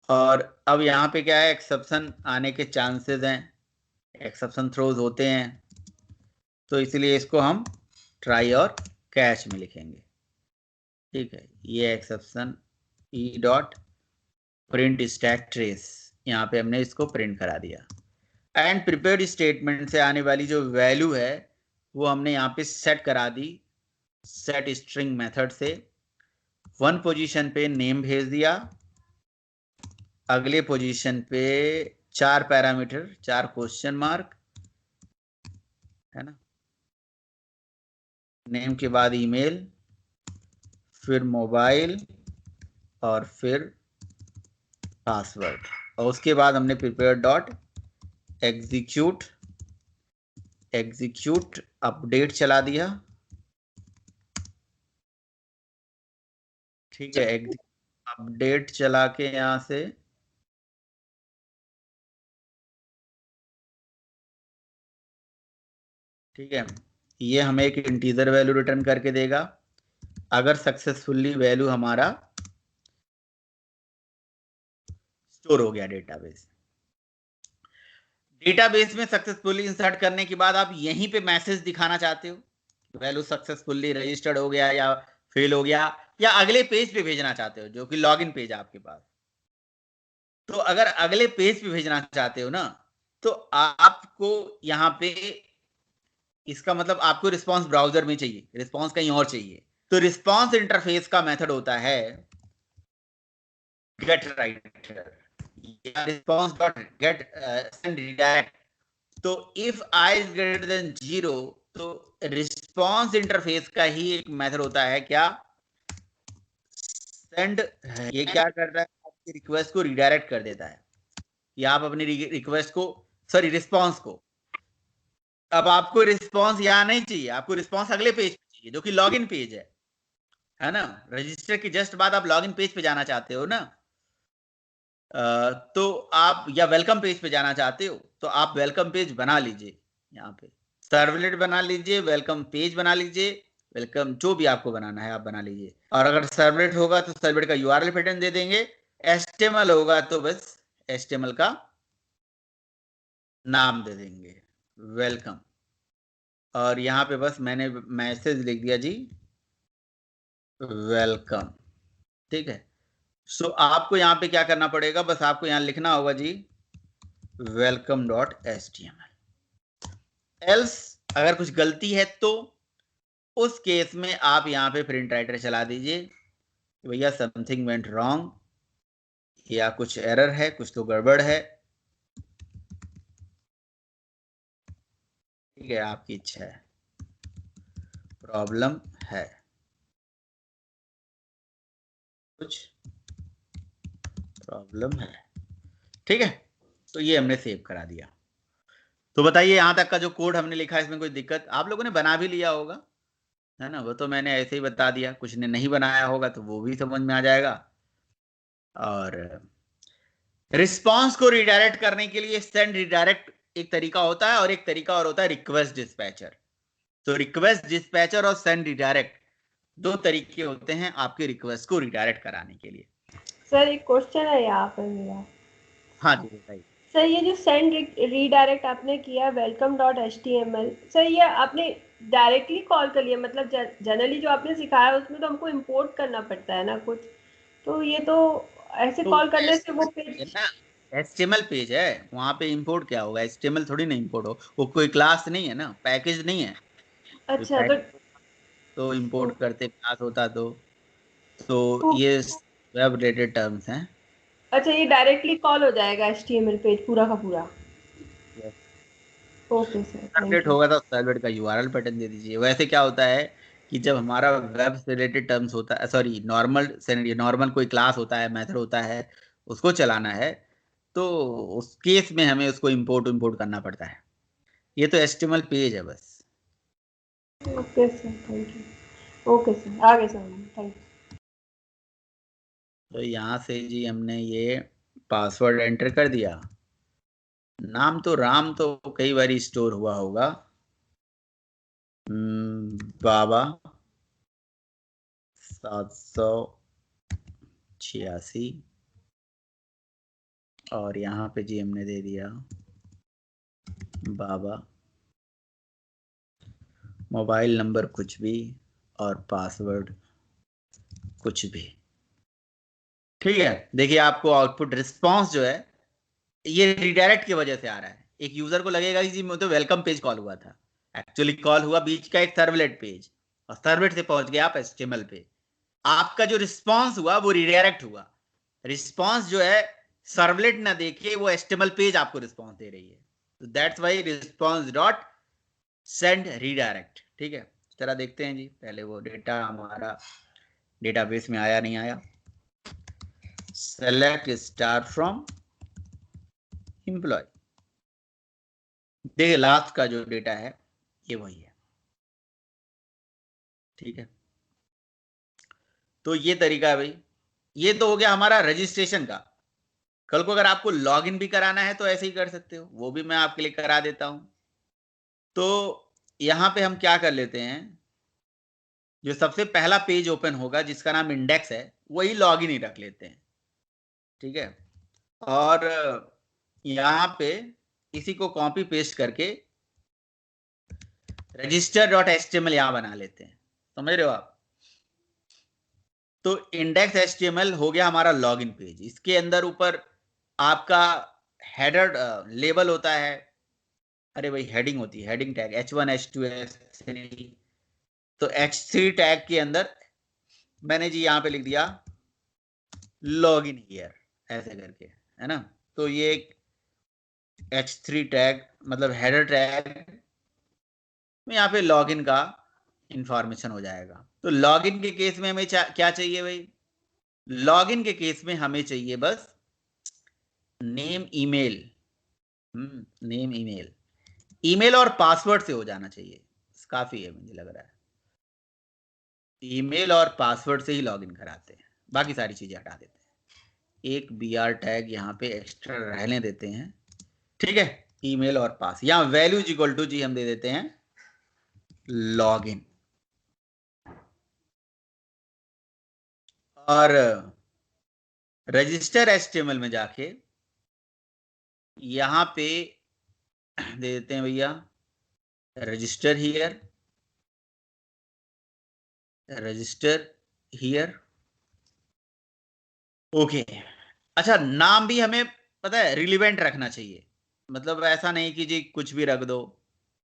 और अब यहाँ पे क्या है, एक्सेप्शन आने के चांसेस हैं, एक्सेप्शन थ्रोज होते हैं, तो इसलिए इसको हम ट्राई और कैच में लिखेंगे। ठीक है, ये exception E dot print stack trace, यहाँ पे हमने इसको प्रिंट करा दिया। एंड प्रिपेयर्ड स्टेटमेंट से आने वाली जो वैल्यू है वो हमने यहाँ पे सेट करा दी, सेट स्ट्रिंग मेथड से। वन पोजीशन पे नेम भेज दिया, अगले पोजीशन पे 4 पैरामीटर, 4 क्वेश्चन मार्क, है ना, नेम के बाद ईमेल, फिर मोबाइल, और फिर पासवर्ड, और उसके बाद हमने प्रिपेयर डॉट एग्जीक्यूट अपडेट चला दिया। ठीक है, अपडेट चला के यहां से ठीक है, ये हमें एक इंटीजर वैल्यू रिटर्न करके देगा अगर सक्सेसफुली वैल्यू हमारा स्टोर हो गया डेटाबेस। डेटाबेस में सक्सेसफुली इंसर्ट करने के बाद आप यहीं पे मैसेज दिखाना चाहते हो, वैल्यू सक्सेसफुली रजिस्टर्ड हो गया या फेल हो गया, या अगले पेज पे भेजना चाहते हो जो कि लॉगिन पेज है आपके पास। तो अगर अगले पेज पे भेजना चाहते हो ना, तो आपको यहाँ पे, इसका मतलब आपको रिस्पांस ब्राउजर में चाहिए, रिस्पांस कहीं और चाहिए, तो रिस्पांस इंटरफेस का मेथड होता है गेट राइटर या response dot get send redirect. तो if I is greater than 0, तो रिस्पांस इंटरफेस का ही एक मेथड होता है क्या, सेंड। ये क्या कर रहा है, आपकी रिक्वेस्ट को रिडायरेक्ट कर देता है, या आप अपनी रिक्वेस्ट को, सॉरी रिस्पांस को, अब आपको रिस्पांस यहाँ नहीं चाहिए, आपको रिस्पांस अगले पेज पे चाहिए जो कि लॉगिन पेज है ना, रजिस्टर के जस्ट बाद आप लॉगिन पेज पे जाना चाहते हो ना, तो आप, या वेलकम पेज पे जाना चाहते हो, तो आप वेलकम पेज बना लीजिए, यहाँ पे सर्वलेट बना लीजिए, वेलकम पेज बना लीजिए, वेलकम जो भी आपको बनाना है आप बना लीजिए। और अगर सर्वलेट होगा तो सर्वलेट का यूआरएल पैटर्न दे देंगे, एचटीएमएल होगा तो बस एचटीएमएल का नाम दे देंगे, वेलकम, और यहाँ पे बस मैंने मैसेज लिख दिया जी वेलकम। ठीक है, सो आपको यहाँ पे क्या करना पड़ेगा, बस आपको यहाँ लिखना होगा जी welcome.html। एल्स अगर कुछ गलती है तो उस केस में आप यहाँ पे प्रिंट राइटर चला दीजिए, भैया समथिंग वेंट रॉन्ग, या कुछ एरर है, कुछ तो गड़बड़ है। ठीक है, आपकी इच्छा है, प्रॉब्लम है, कुछ प्रॉब्लम है। ठीक है, तो ये हमने सेव करा दिया। तो बताइए यहां तक का जो कोड हमने लिखा है इसमें कोई दिक्कत, आप लोगों ने बना भी लिया होगा, है ना, वो तो मैंने ऐसे ही बता दिया, कुछ ने नहीं बनाया होगा तो वो भी समझ में आ जाएगा। और रिस्पांस को रिडायरेक्ट करने के लिए सेंड रिडायरेक्ट एक तरीका होता है, और एक तरीका और होता है रिक्वेस्ट डिस्पैचर। तो रिक्वेस्ट डिस्पैचर और सेंड रिडायरेक्ट 2 तरीके होते हैं आपके रिक्वेस्ट को रिडायरेक्ट कराने के लिए। सर एक क्वेश्चन है यहाँ पर मेरा। हाँ जी बताइए। सर ये जो सेंड रीडायरेक्ट आपने किया welcome.html, सर ये आपने डायरेक्टली कॉल कर लिया, मतलब जनरली जो आपने सिखाया उसमें तो हमको इंपोर्ट करना पड़ता है ना कुछ, तो ये तो ऐसे तो कॉल करने से वो पेज HTML पेज है, वहां पे इंपोर्ट क्या होगा, HTML थोड़ी ना इंपोर्ट हो, वो कोई क्लास नहीं है ना, पैकेज नहीं है। अच्छा तो इंपोर्ट करते क्लास होता तो ये वेब रिलेटेड टर्म्स हैं। अच्छा, ये डायरेक्टली कॉल हो जाएगा HTML पेज पूरा का पूरा। ओके सर, सर्वलेट होगा तो सर्वलेट का यूआरएल पैटर्न दे दीजिए। वैसे क्या होता है कि जब हमारा वेब से रिलेटेड टर्म्स होता है, सॉरी नॉर्मल कोई क्लास होता है, मेथड होता है, उसको चलाना है, तो उस केस में हमें उसको इंपोर्ट करना पड़ता है। ये तो एचटीएमएल पेज है बस। Okay sir, thank you. Okay sir, आगे सर, थैंक यू। तो यहाँ से जी हमने ये पासवर्ड एंटर कर दिया। नाम तो राम तो कई बार स्टोर हुआ होगा। बाबा 786, और यहाँ पे जी हमने दे दिया बाबा, मोबाइल नंबर कुछ भी, और पासवर्ड कुछ भी। ठीक है, देखिए आपको आउटपुट रिस्पांस जो है ये रिडायरेक्ट की वजह से आ रहा है। एक यूजर को लगेगा कि जी मुझे तो वेलकम पेज कॉल हुआ था, एक्चुअली कॉल हुआ बीच का एक सर्वलेट पेज, और सर्वलेट से पहुंच गया आप एचटीएमएल पे। आपका जो रिस्पांस हुआ वो रिडायरेक्ट हुआ। रिस्पांस जो है सर्वलेट ना देखे, वो एचटीएमएल पेज आपको रिस्पांस दे रही है, तो that's why response dot send redirect. ठीक है, इस तरह देखते हैं जी। पहले वो डेटा हमारा डेटाबेस में आया नहीं आया। सेलेक्ट स्टार फ्रॉम एम्प्लॉय, देखिए लास्ट का जो डेटा है ये वही है। ठीक है, तो ये तरीका है भाई। ये तो हो गया हमारा रजिस्ट्रेशन का। कल को अगर आपको लॉगिन भी कराना है तो ऐसे ही कर सकते हो, वो भी मैं आपके लिए करा देता हूं। तो यहां पे हम क्या कर लेते हैं, जो सबसे पहला पेज ओपन होगा जिसका नाम इंडेक्स है, वही लॉगिन ही रख लेते हैं। ठीक है, और यहां पे इसी को कॉपी पेस्ट करके register.html यहां बना लेते हैं। समझ रहे हो आप? तो इंडेक्स एचटीएमएल हो गया हमारा लॉगिन पेज। इसके अंदर ऊपर आपका हेडर लेबल होता है, अरे भाई हेडिंग होती है, heading tag H1 H2 H3। तो H3 टैग के अंदर मैंने जी यहाँ पे लिख दिया लॉगिन हियर ऐसे करके, है ना। तो ये एक H3 टैग मतलब हेडर टैग में यहाँ पे लॉगिन का इंफॉर्मेशन हो जाएगा। तो लॉगिन के केस में हमें क्या चाहिए भाई? लॉगिन के केस में हमें चाहिए बस name email, name email, email और पासवर्ड से हो जाना चाहिए, काफी है मुझे लग रहा है। ईमेल और पासवर्ड से ही लॉगिन कराते हैं, बाकी सारी चीजें हटा देते हैं। एक BR टैग यहाँ पे एक्स्ट्रा रहने देते हैं। ठीक है, ईमेल और पास, यहाँ वैल्यू इक्वल टू जी हम दे देते हैं लॉगिन। और रजिस्टर HTML में जाके यहां पे दे देते हैं भैया register here, register here. Okay, अच्छा नाम भी हमें पता है रिलीवेंट रखना चाहिए, मतलब ऐसा नहीं कि जी कुछ भी रख दो,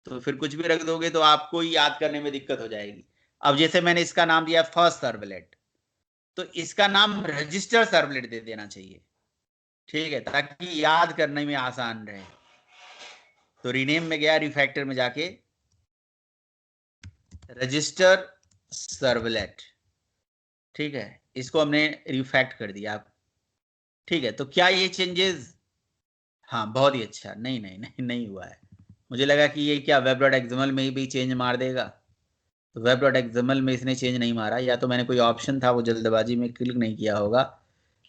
तो फिर कुछ भी रख दोगे तो आपको ही याद करने में दिक्कत हो जाएगी। अब जैसे मैंने इसका नाम दिया फर्स्ट सर्वलेट, तो इसका नाम रजिस्टर सर्वलेट दे देना चाहिए। ठीक है, ताकि याद करने में आसान रहे। तो रीनेम में गया, रिफैक्टर में जाके रजिस्टर सर्वलेट, ठीक है, इसको हमने रिफैक्ट कर दिया। ठीक है, तो क्या ये चेंजेस, हाँ बहुत ही अच्छा, नहीं नहीं नहीं नहीं हुआ है। मुझे लगा कि ये क्या वेब डॉट एक्सएमएल में ही भी चेंज मार देगा, तो वेब डॉट एक्सएमएल में इसने चेंज नहीं मारा, या तो मैंने कोई ऑप्शन था वो जल्दबाजी में क्लिक नहीं किया होगा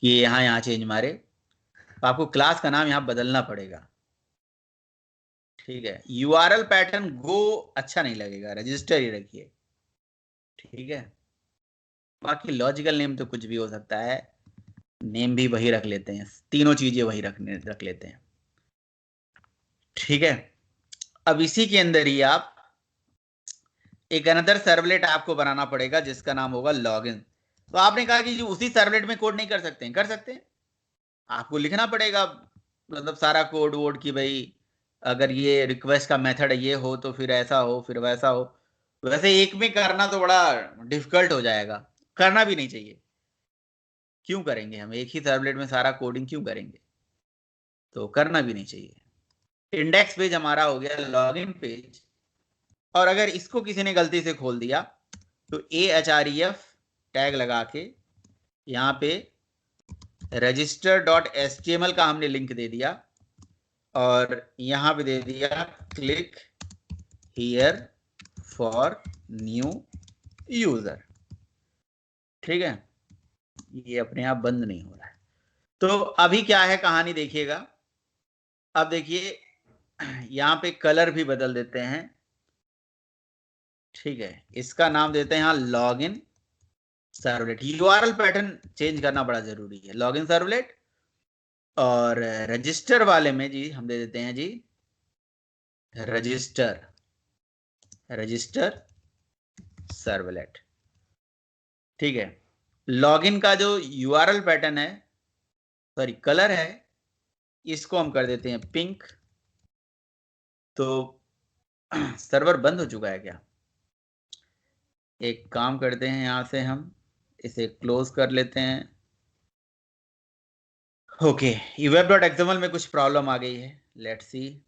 कि यहाँ चेंज मारे। तो आपको क्लास का नाम यहाँ बदलना पड़ेगा। ठीक है, URL पैटर्न गो अच्छा नहीं लगेगा, रजिस्टर ही रखिए। ठीक है, बाकी लॉजिकल नेम तो कुछ भी हो सकता है, नेम भी वही रख लेते हैं, तीनों चीजें वही रख लेते हैं। ठीक है, अब इसी के अंदर ही आप एक अनदर सर्वलेट आपको बनाना पड़ेगा जिसका नाम होगा लॉगिन। तो आपने कहा कि जो उसी सर्वलेट में कोड नहीं कर सकते हैं, कर सकते हैं, आपको लिखना पड़ेगा मतलब सारा कोड वोड की भाई अगर ये रिक्वेस्ट का मेथड ये हो तो फिर ऐसा हो फिर वैसा हो। वैसे एक में करना तो बड़ा डिफिकल्ट हो जाएगा, करना भी नहीं चाहिए। क्यों करेंगे हम एक ही सर्वलेट में सारा कोडिंग क्यों करेंगे, तो करना भी नहीं चाहिए। इंडेक्स पेज हमारा हो गया लॉगिन पेज, और अगर इसको किसी ने गलती से खोल दिया तो AHREF टैग लगा के यहाँ पे register.html का हमने लिंक दे दिया और यहाँ पे दे दिया click here for new user. ठीक है, ये अपने आप बंद नहीं हो रहा है। तो अभी क्या है कहानी देखिएगा। अब देखिए यहाँ पे कलर भी बदल देते हैं। ठीक है, इसका नाम देते हैं यहाँ login servlet. URL pattern change करना बड़ा जरूरी है। लॉगिन सर्वलेट और रजिस्टर वाले में जी हम दे देते हैं जी रजिस्टर सर्वलेट। ठीक है, लॉगिन का जो यूआरएल पैटर्न है, सॉरी कलर है, इसको हम कर देते हैं पिंक। तो सर्वर बंद हो चुका है क्या? एक काम करते हैं, यहां से हम इसे क्लोज कर लेते हैं। ओके, web.xml में कुछ प्रॉब्लम आ गई है, लेट्स सी।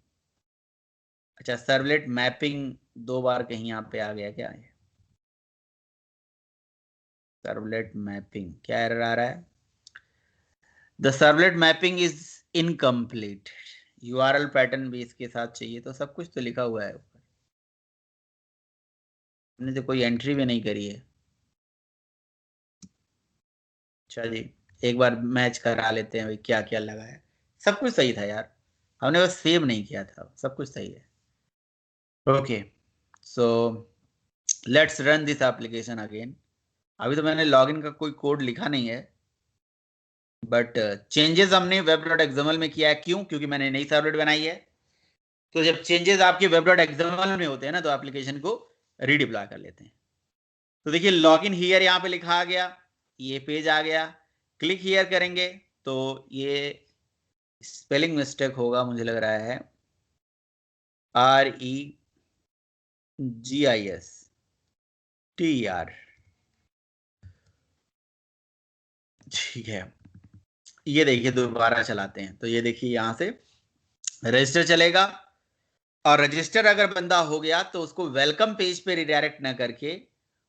अच्छा, सर्वलेट मैपिंग 2 बार कहीं यहाँ पे आ गया क्या? सर्वलेट मैपिंग क्या एरर आ रहा है? The servlet mapping is incomplete. URL pattern भी इसके साथ चाहिए। तो सब कुछ तो लिखा हुआ है ऊपर, हमने तो कोई एंट्री भी नहीं करी है। अच्छा जी, एक बार मैच करा लेते हैं भाई, क्या क्या लगा है। सब कुछ सही था यार, हमने बस सेव नहीं किया था। सब कुछ सही है। Okay, so let's run this application again. अभी तो मैंने लॉगिन का कोई कोड लिखा नहीं है, बट चेंजेस हमने web.xml में किया है। क्यों? क्योंकि मैंने नई सर्वलेट बनाई है। तो जब चेंजेस आपके web.xml में होते हैं ना, तो एप्लीकेशन को रीडिप्लॉय कर लेते हैं। तो देखिए लॉगिन हियर यहाँ पे लिखा आ गया, ये पेज आ गया। क्लिक हियर करेंगे तो ये स्पेलिंग मिस्टेक होगा, मुझे लग रहा है REGISTER। ठीक है, ये देखिए दोबारा चलाते हैं। तो ये देखिए यहाँ से रजिस्टर चलेगा, और रजिस्टर अगर बंदा हो गया तो उसको वेलकम पेज पे रिडायरेक्ट ना करके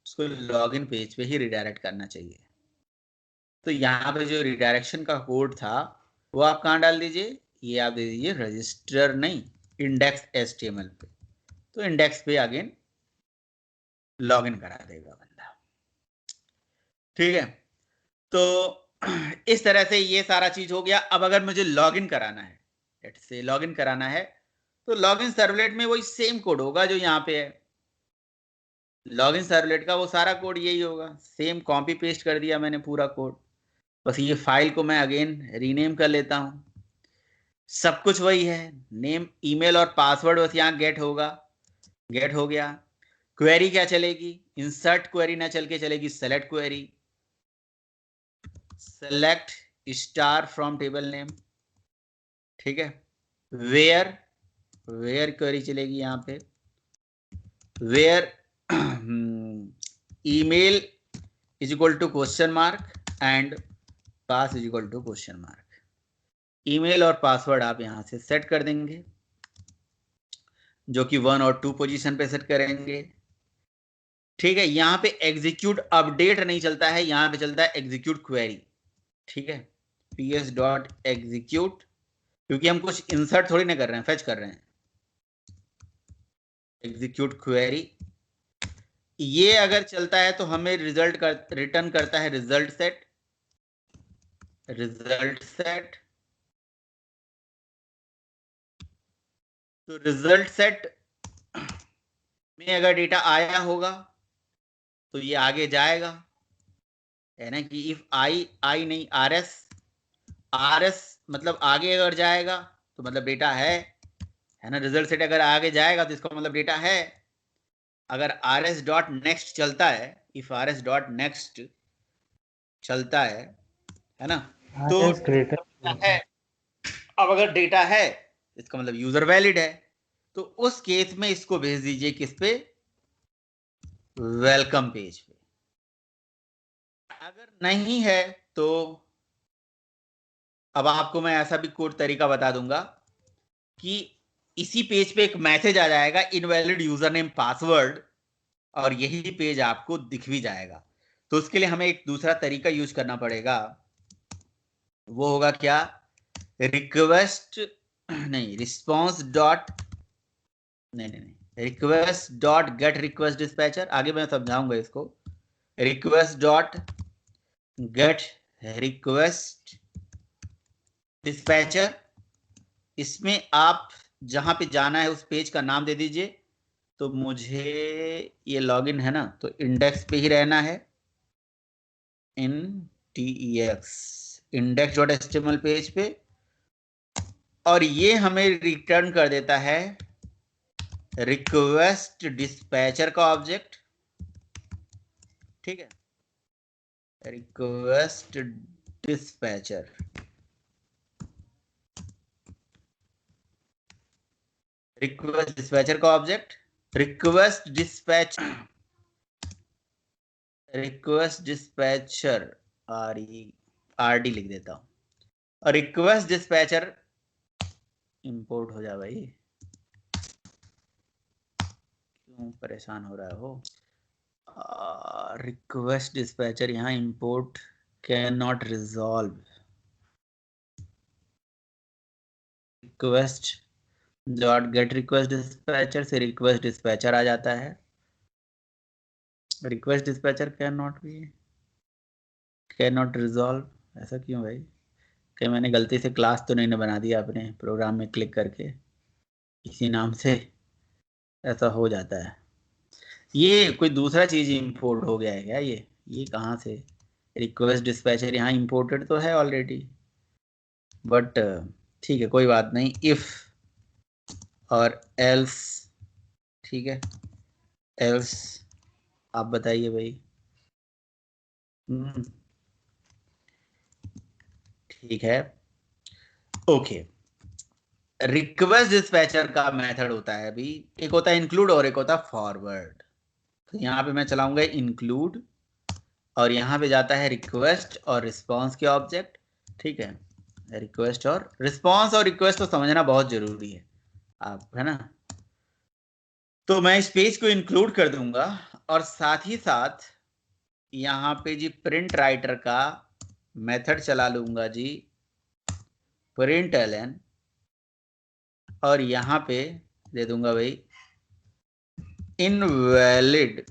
उसको लॉगिन पेज पे ही रिडायरेक्ट करना चाहिए। तो यहाँ पे जो रिडायरेक्शन का कोड था वो आप कहाँ डाल दीजिए? ये आप दे दीजिए रजिस्टर नहीं, इंडेक्स HTML पे। तो इंडेक्स पे अगेन लॉगिन करा देगा बंदा। ठीक है, तो इस तरह से ये सारा चीज हो गया। अब अगर मुझे लॉगिन कराना है, लेट्स से लॉगिन कराना है, तो लॉगिन सर्वलेट में वही सेम कोड होगा जो यहाँ पे है। लॉगिन सर्वलेट का वो सारा कोड यही होगा, सेम कॉपी पेस्ट कर दिया मैंने पूरा कोड। बस ये फाइल को मैं अगेन रीनेम कर लेता हूं। सब कुछ वही है, नेम, ईमेल और पासवर्ड बस यहाँ गेट होगा। गेट हो गया। क्वेरी क्या चलेगी? इंसर्ट क्वेरी ना चल के चलेगी select query. Select star from table name. ठीक है, वेयर क्वेरी चलेगी यहाँ पे। Where email is equal to question mark and pass is equal to question mark. Email और पासवर्ड आप यहां से सेट कर देंगे, जो कि 1 और 2 पोजीशन पे सेट करेंगे। ठीक है, यहां पे एग्जीक्यूट अपडेट नहीं चलता है, यहां पे चलता है एग्जीक्यूट क्वेरी। ठीक है, ps.execute, क्योंकि हम कुछ इंसर्ट थोड़ी ना कर रहे हैं, फेच कर रहे हैं। एग्जीक्यूट क्वेरी, ये अगर चलता है तो हमें रिटर्न करता है रिजल्ट सेट। तो रिजल्ट सेट में अगर डेटा आया होगा तो ये आगे जाएगा, है ना, कि इफ आई नहीं RS मतलब आगे अगर जाएगा तो मतलब डेटा है ना। रिजल्ट सेट अगर आगे जाएगा तो इसका मतलब डेटा है। अगर RS.next चलता है, इफ RS.next चलता है ना, तो है। अब अगर डेटा है इसका मतलब यूजर वैलिड है। तो उस केस में इसको भेज दीजिए किस पे? वेलकम पेज पे। अगर नहीं है तो अब आपको मैं ऐसा भी कोड तरीका बता दूंगा कि इसी पेज पे एक मैसेज आ जाएगा, इनवैलिड यूजर नेम पासवर्ड। और यही पेज आपको दिख भी जाएगा। तो उसके लिए हमें एक दूसरा तरीका यूज करना पड़ेगा, वो होगा क्या, रिक्वेस्ट नहीं, रिस्पॉन्स डॉट नहीं, request dot gate request dispatcher. आगे मैं समझाऊंगा इसको। Request dot gate request dispatcher, इसमें आप जहां पे जाना है उस पेज का नाम दे दीजिए। तो मुझे ये लॉगिन है ना, तो इंडेक्स पे ही रहना है, इन TEX index dot HTML page पे, और ये हमें रिटर्न कर देता है रिक्वेस्ट डिस्पैचर का ऑब्जेक्ट। ठीक है, रिक्वेस्ट डिस्पैचर, रिक्वेस्ट डिस्पैचर का ऑब्जेक्ट, रिक्वेस्ट डिस्पैचर RD लिख देता हूं, और रिक्वेस्ट डिस्पैचर इंपोर्ट हो जा भाई, क्यों परेशान हो रहा हो। रिक्वेस्ट डिस्पैचर यहाँ import can not resolve, request dot gate request dispatcher से रिक्वेस्ट डिस्पैचर आ जाता है। Request dispatcher can not resolve, ऐसा क्यों भाई? कहीं मैंने गलती से क्लास तो नहीं ना बना दिया अपने प्रोग्राम में क्लिक करके, इसी नाम से ऐसा हो जाता है। ये कोई दूसरा चीज इंपोर्ट हो गया है क्या? ये कहाँ से? रिक्वेस्ट डिस्पैचर यहाँ इंपोर्टेड तो है ऑलरेडी, बट ठीक है, कोई बात नहीं। इफ और एल्स, ठीक है, एल्स आप बताइए भाई। ठीक है, ओके। रिक्वेस्ट डिस्पैचर का मेथड होता है अभी, एक होता है इंक्लूड और एक होता है फॉरवर्ड। तो यहाँ पे मैं चलाऊंगा इंक्लूड, और यहाँ पे जाता है रिक्वेस्ट और रिस्पॉन्स के ऑब्जेक्ट। ठीक है, रिक्वेस्ट और रिस्पॉन्स और रिक्वेस्ट तो समझना बहुत जरूरी है आप, है ना। तो मैं इस पेज को इंक्लूड कर दूंगा, और साथ ही साथ यहाँ पे जी प्रिंट राइटर का मेथड चला लूंगा जी, println, और यहाँ पे दे दूंगा भाई इनवैलिड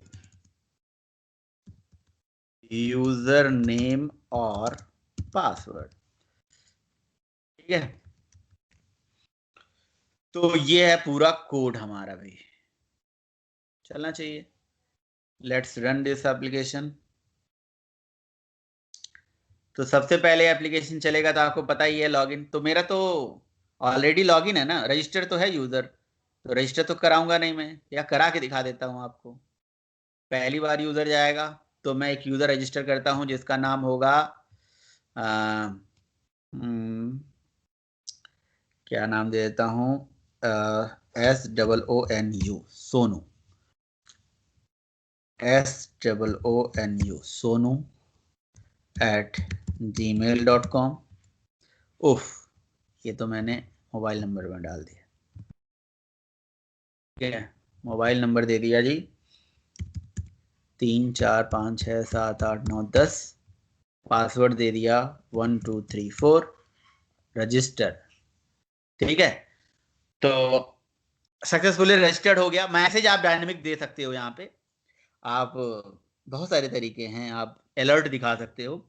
यूजर नेम और पासवर्ड। ठीक है, तो ये है पूरा कोड हमारा भाई, चलना चाहिए। Let's run this application. तो सबसे पहले एप्लीकेशन चलेगा तो आपको पता ही है लॉगिन, तो मेरा तो ऑलरेडी लॉगिन है ना, रजिस्टर तो है यूजर, तो रजिस्टर तो कराऊंगा नहीं मैं, या करा के दिखा देता हूं आपको। पहली बार यूजर जाएगा तो मैं एक यूजर रजिस्टर करता हूं जिसका नाम होगा क्या नाम दे देता हूं, SOONU, Sonu, SOONU, Sonu @gmail.com। उफ, ये तो मैंने मोबाइल नंबर में डाल दिया। ठीक है, मोबाइल नंबर दे दिया जी 3 4 5 6 7 8 9 10, पासवर्ड दे दिया 1 2 3 4, रजिस्टर। ठीक है, तो सक्सेसफुली रजिस्टर्ड हो गया। मैसेज आप डायनेमिक दे सकते हो, यहाँ पे आप बहुत सारे तरीके हैं, आप अलर्ट दिखा सकते हो।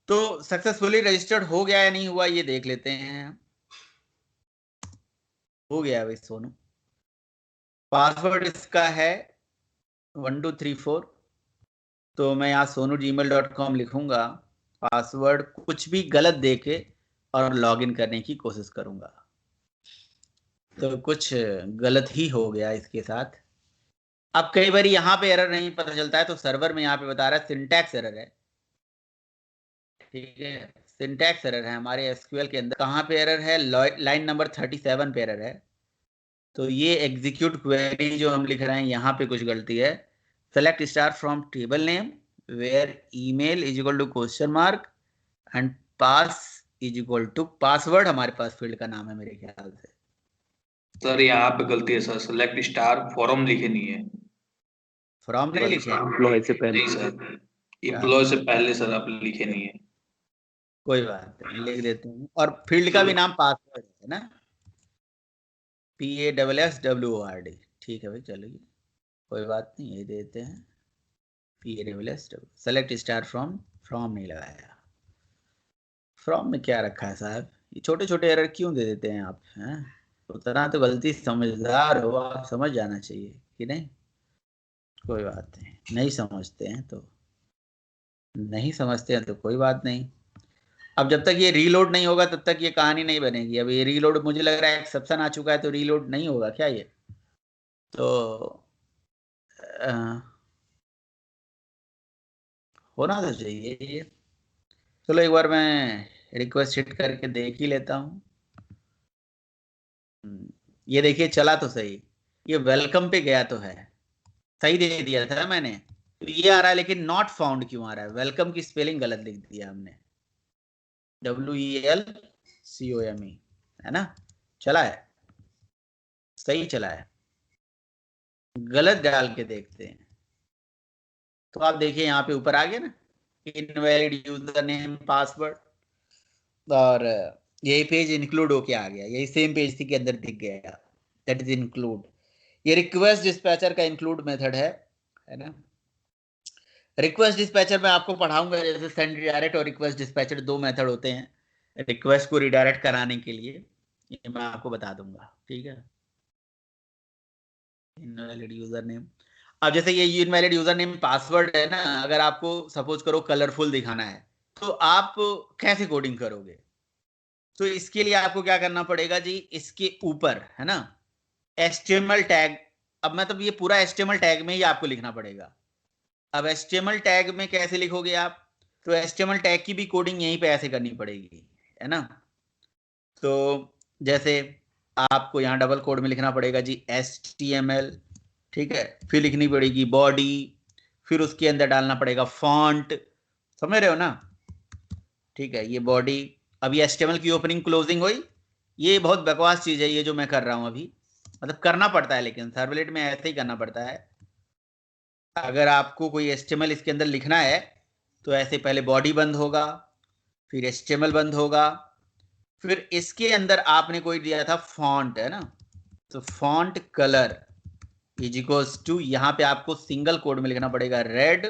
तो सक्सेसफुली रजिस्टर्ड हो गया या नहीं हुआ ये देख लेते हैं। हो गया भाई सोनू, पासवर्ड इसका है 1 2 3 4, तो मैं यहाँ sonu@gmail.com लिखूंगा, पासवर्ड कुछ भी गलत देके और लॉगिन करने की कोशिश करूंगा। तो कुछ गलत ही हो गया इसके साथ। अब कई बार यहाँ पे एरर नहीं पता चलता है, तो सर्वर में यहाँ पे बता रहा है सिंटैक्स एरर है। ठीक है, सिंटैक्स एरर है हमारे एसक्यूएल के अंदर। कहाँ पे एरर है? लाइन नंबर 37 पे एरर है। तो ये एग्जीक्यूट क्वेरी जो हम लिख रहे हैं यहाँ पे कुछ गलती है। Select star from table name where email is equal to question mark and pass is equal to password, हमारे पास फील्ड का नाम है मेरे ख्याल से। सर यहाँ पे गलती है सर, सेलेक्ट स्टार फॉरम लिखे नहीं है। फ्रॉम नहीं लिखे, एम्प्लॉय से पहले। नहीं सर, एम्प्लॉय से पहले सर आप लिखे नहीं है। कोई बात नहीं, लिख देते हैं। और फील्ड का भी नाम पासवर्ड है ना, PASSWORD। ठीक है भाई, चलिए कोई बात नहीं, ये देते हैं PASSW। Select star from, from नहीं लगाया। फ्रॉम में क्या रखा है साहब, ये छोटे छोटे एरर क्यों दे देते हैं आप, हैं? उतना तो गलती, समझदार हो आप, समझ जाना चाहिए कि नहीं। कोई बात नहीं, नहीं समझते हैं तो नहीं समझते हैं तो कोई बात नहीं। अब जब तक ये रीलोड नहीं होगा तब तक ये कहानी नहीं बनेगी। अब ये रीलोड, मुझे लग रहा है एक्सेप्शन आ चुका है, तो रीलोड नहीं होगा क्या ये, तो होना तो चाहिए ये। चलो एक बार मैं रिक्वेस्ट हिट करके देख ही लेता हूँ। ये देखिए चला तो सही, ये वेलकम पे गया तो है, सही दे दिया था मैंने, तो ये आ रहा है, लेकिन नॉट फाउंड क्यों आ रहा है? वेलकम की स्पेलिंग गलत लिख दिया हमने, WELCOME, है ना, चला है, सही चला है, गलत डाल के देखते हैं। तो आप देखिए यहाँ पे ऊपर आ गया ना, इनवैलिड यूजर नेम पासवर्ड, और यही पेज इंक्लूड होके आ गया, यही सेम पेज थी के अंदर दिख गया, दैट इज इंक्लूड। ये रिक्वेस्ट डिस्पैचर का इंक्लूड मेथड है ना। रिक्वेस्ट डिस्पैचर में आपको पढ़ाऊंगा, जैसे सेंड रिडायरेक्ट और रिक्वेस्ट डिस्पैचर दो मेथड होते हैं रिक्वेस्ट को रिडायरेक्ट कराने के लिए, ये मैं आपको बता दूंगा, ठीक है। इनवैलिड यूजर नेम, अब जैसे ये इनवैलिड यूजर नेम पासवर्ड है ना, अगर आपको सपोज करो कलरफुल दिखाना है तो आप कैसे कोडिंग करोगे? तो इसके लिए आपको क्या करना पड़ेगा जी, इसके ऊपर है ना HTML टैग, अब मतलब ये पूरा HTML टैग में ही आपको लिखना पड़ेगा। अब HTML टैग में कैसे लिखोगे आप, तो HTML टैग की भी कोडिंग यहीं पे ऐसे करनी पड़ेगी, है ना। तो जैसे आपको यहाँ डबल कोड में लिखना पड़ेगा जी HTML, ठीक है, फिर लिखनी पड़ेगी बॉडी, फिर उसके अंदर डालना पड़ेगा फॉन्ट, समझ रहे हो ना, ठीक है, ये बॉडी। अब ये HTML की ओपनिंग क्लोजिंग हुई, ये बहुत बकवास चीज है ये जो मैं कर रहा हूं अभी, मतलब करना पड़ता है, लेकिन सर्वलेट में ऐसे ही करना पड़ता है। अगर आपको कोई HTML इसके अंदर लिखना है तो ऐसे पहले बॉडी बंद होगा, फिर HTML बंद होगा, फिर इसके अंदर आपने कोई दिया था फॉन्ट, है ना, तो font colour is equals to, यहां पे आपको सिंगल कोड में लिखना पड़ेगा रेड,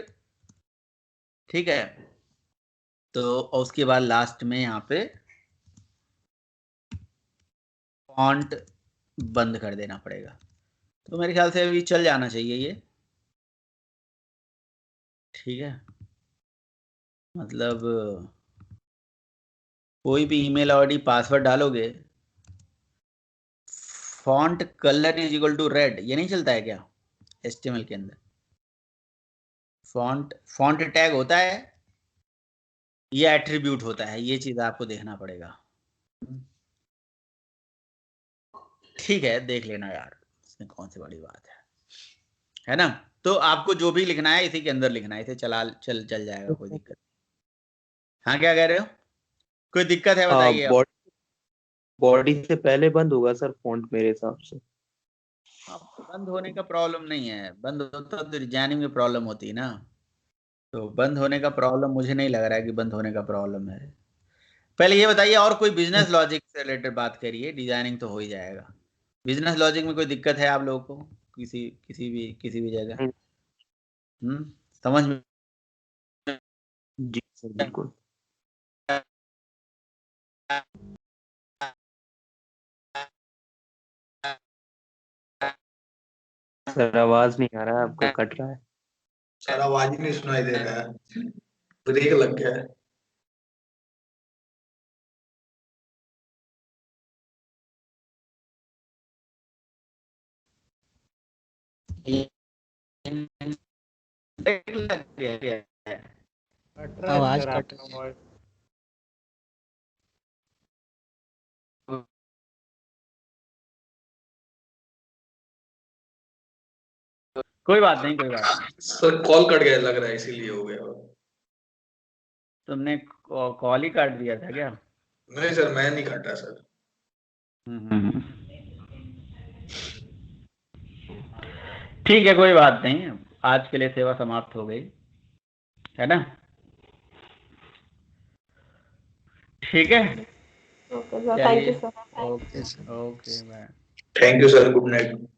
ठीक है, तो उसके बाद लास्ट में यहाँ पे फॉन्ट बंद कर देना पड़ेगा। तो मेरे ख्याल से अभी चल जाना चाहिए ये, ठीक है, मतलब कोई भी ईमेल आईडी पासवर्ड डालोगे, font colour is equal to red, ये नहीं चलता है क्या HTML के अंदर? फॉन्ट टैग होता है, ये एट्रीब्यूट होता है, ये चीज आपको देखना पड़ेगा, ठीक है, देख लेना यार, इसमें कौन सी बड़ी बात है ना। तो आपको जो भी लिखना है इसी के अंदर लिखना है, इसे चल जाएगा, कोई दिक्कत। हाँ क्या कह रहे हो, कोई दिक्कत है बताइए आप। बॉडी से पहले बंद होगा सर फॉन्ट मेरे हिसाब से। बंद होने का प्रॉब्लम नहीं है, बंद होता तो डिजाइनिंग में प्रॉब्लम होती ना, तो बंद होने का प्रॉब्लम मुझे नहीं लग रहा है कि बंद होने का प्रॉब्लम है। पहले ये बताइए, और कोई बिजनेस लॉजिक से रिलेटेड बात करिए, डिजाइनिंग तो हो ही जाएगा। बिजनेस लॉजिक में कोई दिक्कत है आप लोगों को किसी भी जगह? समझ में? जी सर बिल्कुल। सर आवाज नहीं आ रहा है आपका, कट रहा है सर आवाज ही नहीं सुनाई दे रहा है, ब्रेक लग गया है। आवाज कट कोई बात नहीं, कोई बात नहीं, सर कॉल कट गया लग रहा है, इसीलिए हो गया। तुमने कॉल ही काट दिया था क्या? नहीं सर, मैं नहीं काटा सर। ठीक है, कोई बात नहीं, आज के लिए सेवा समाप्त हो गई, है ना? ठीक है, ओके सर, थैंक यू चलिए, sir. Okay okay bye. Thank you sir, good night.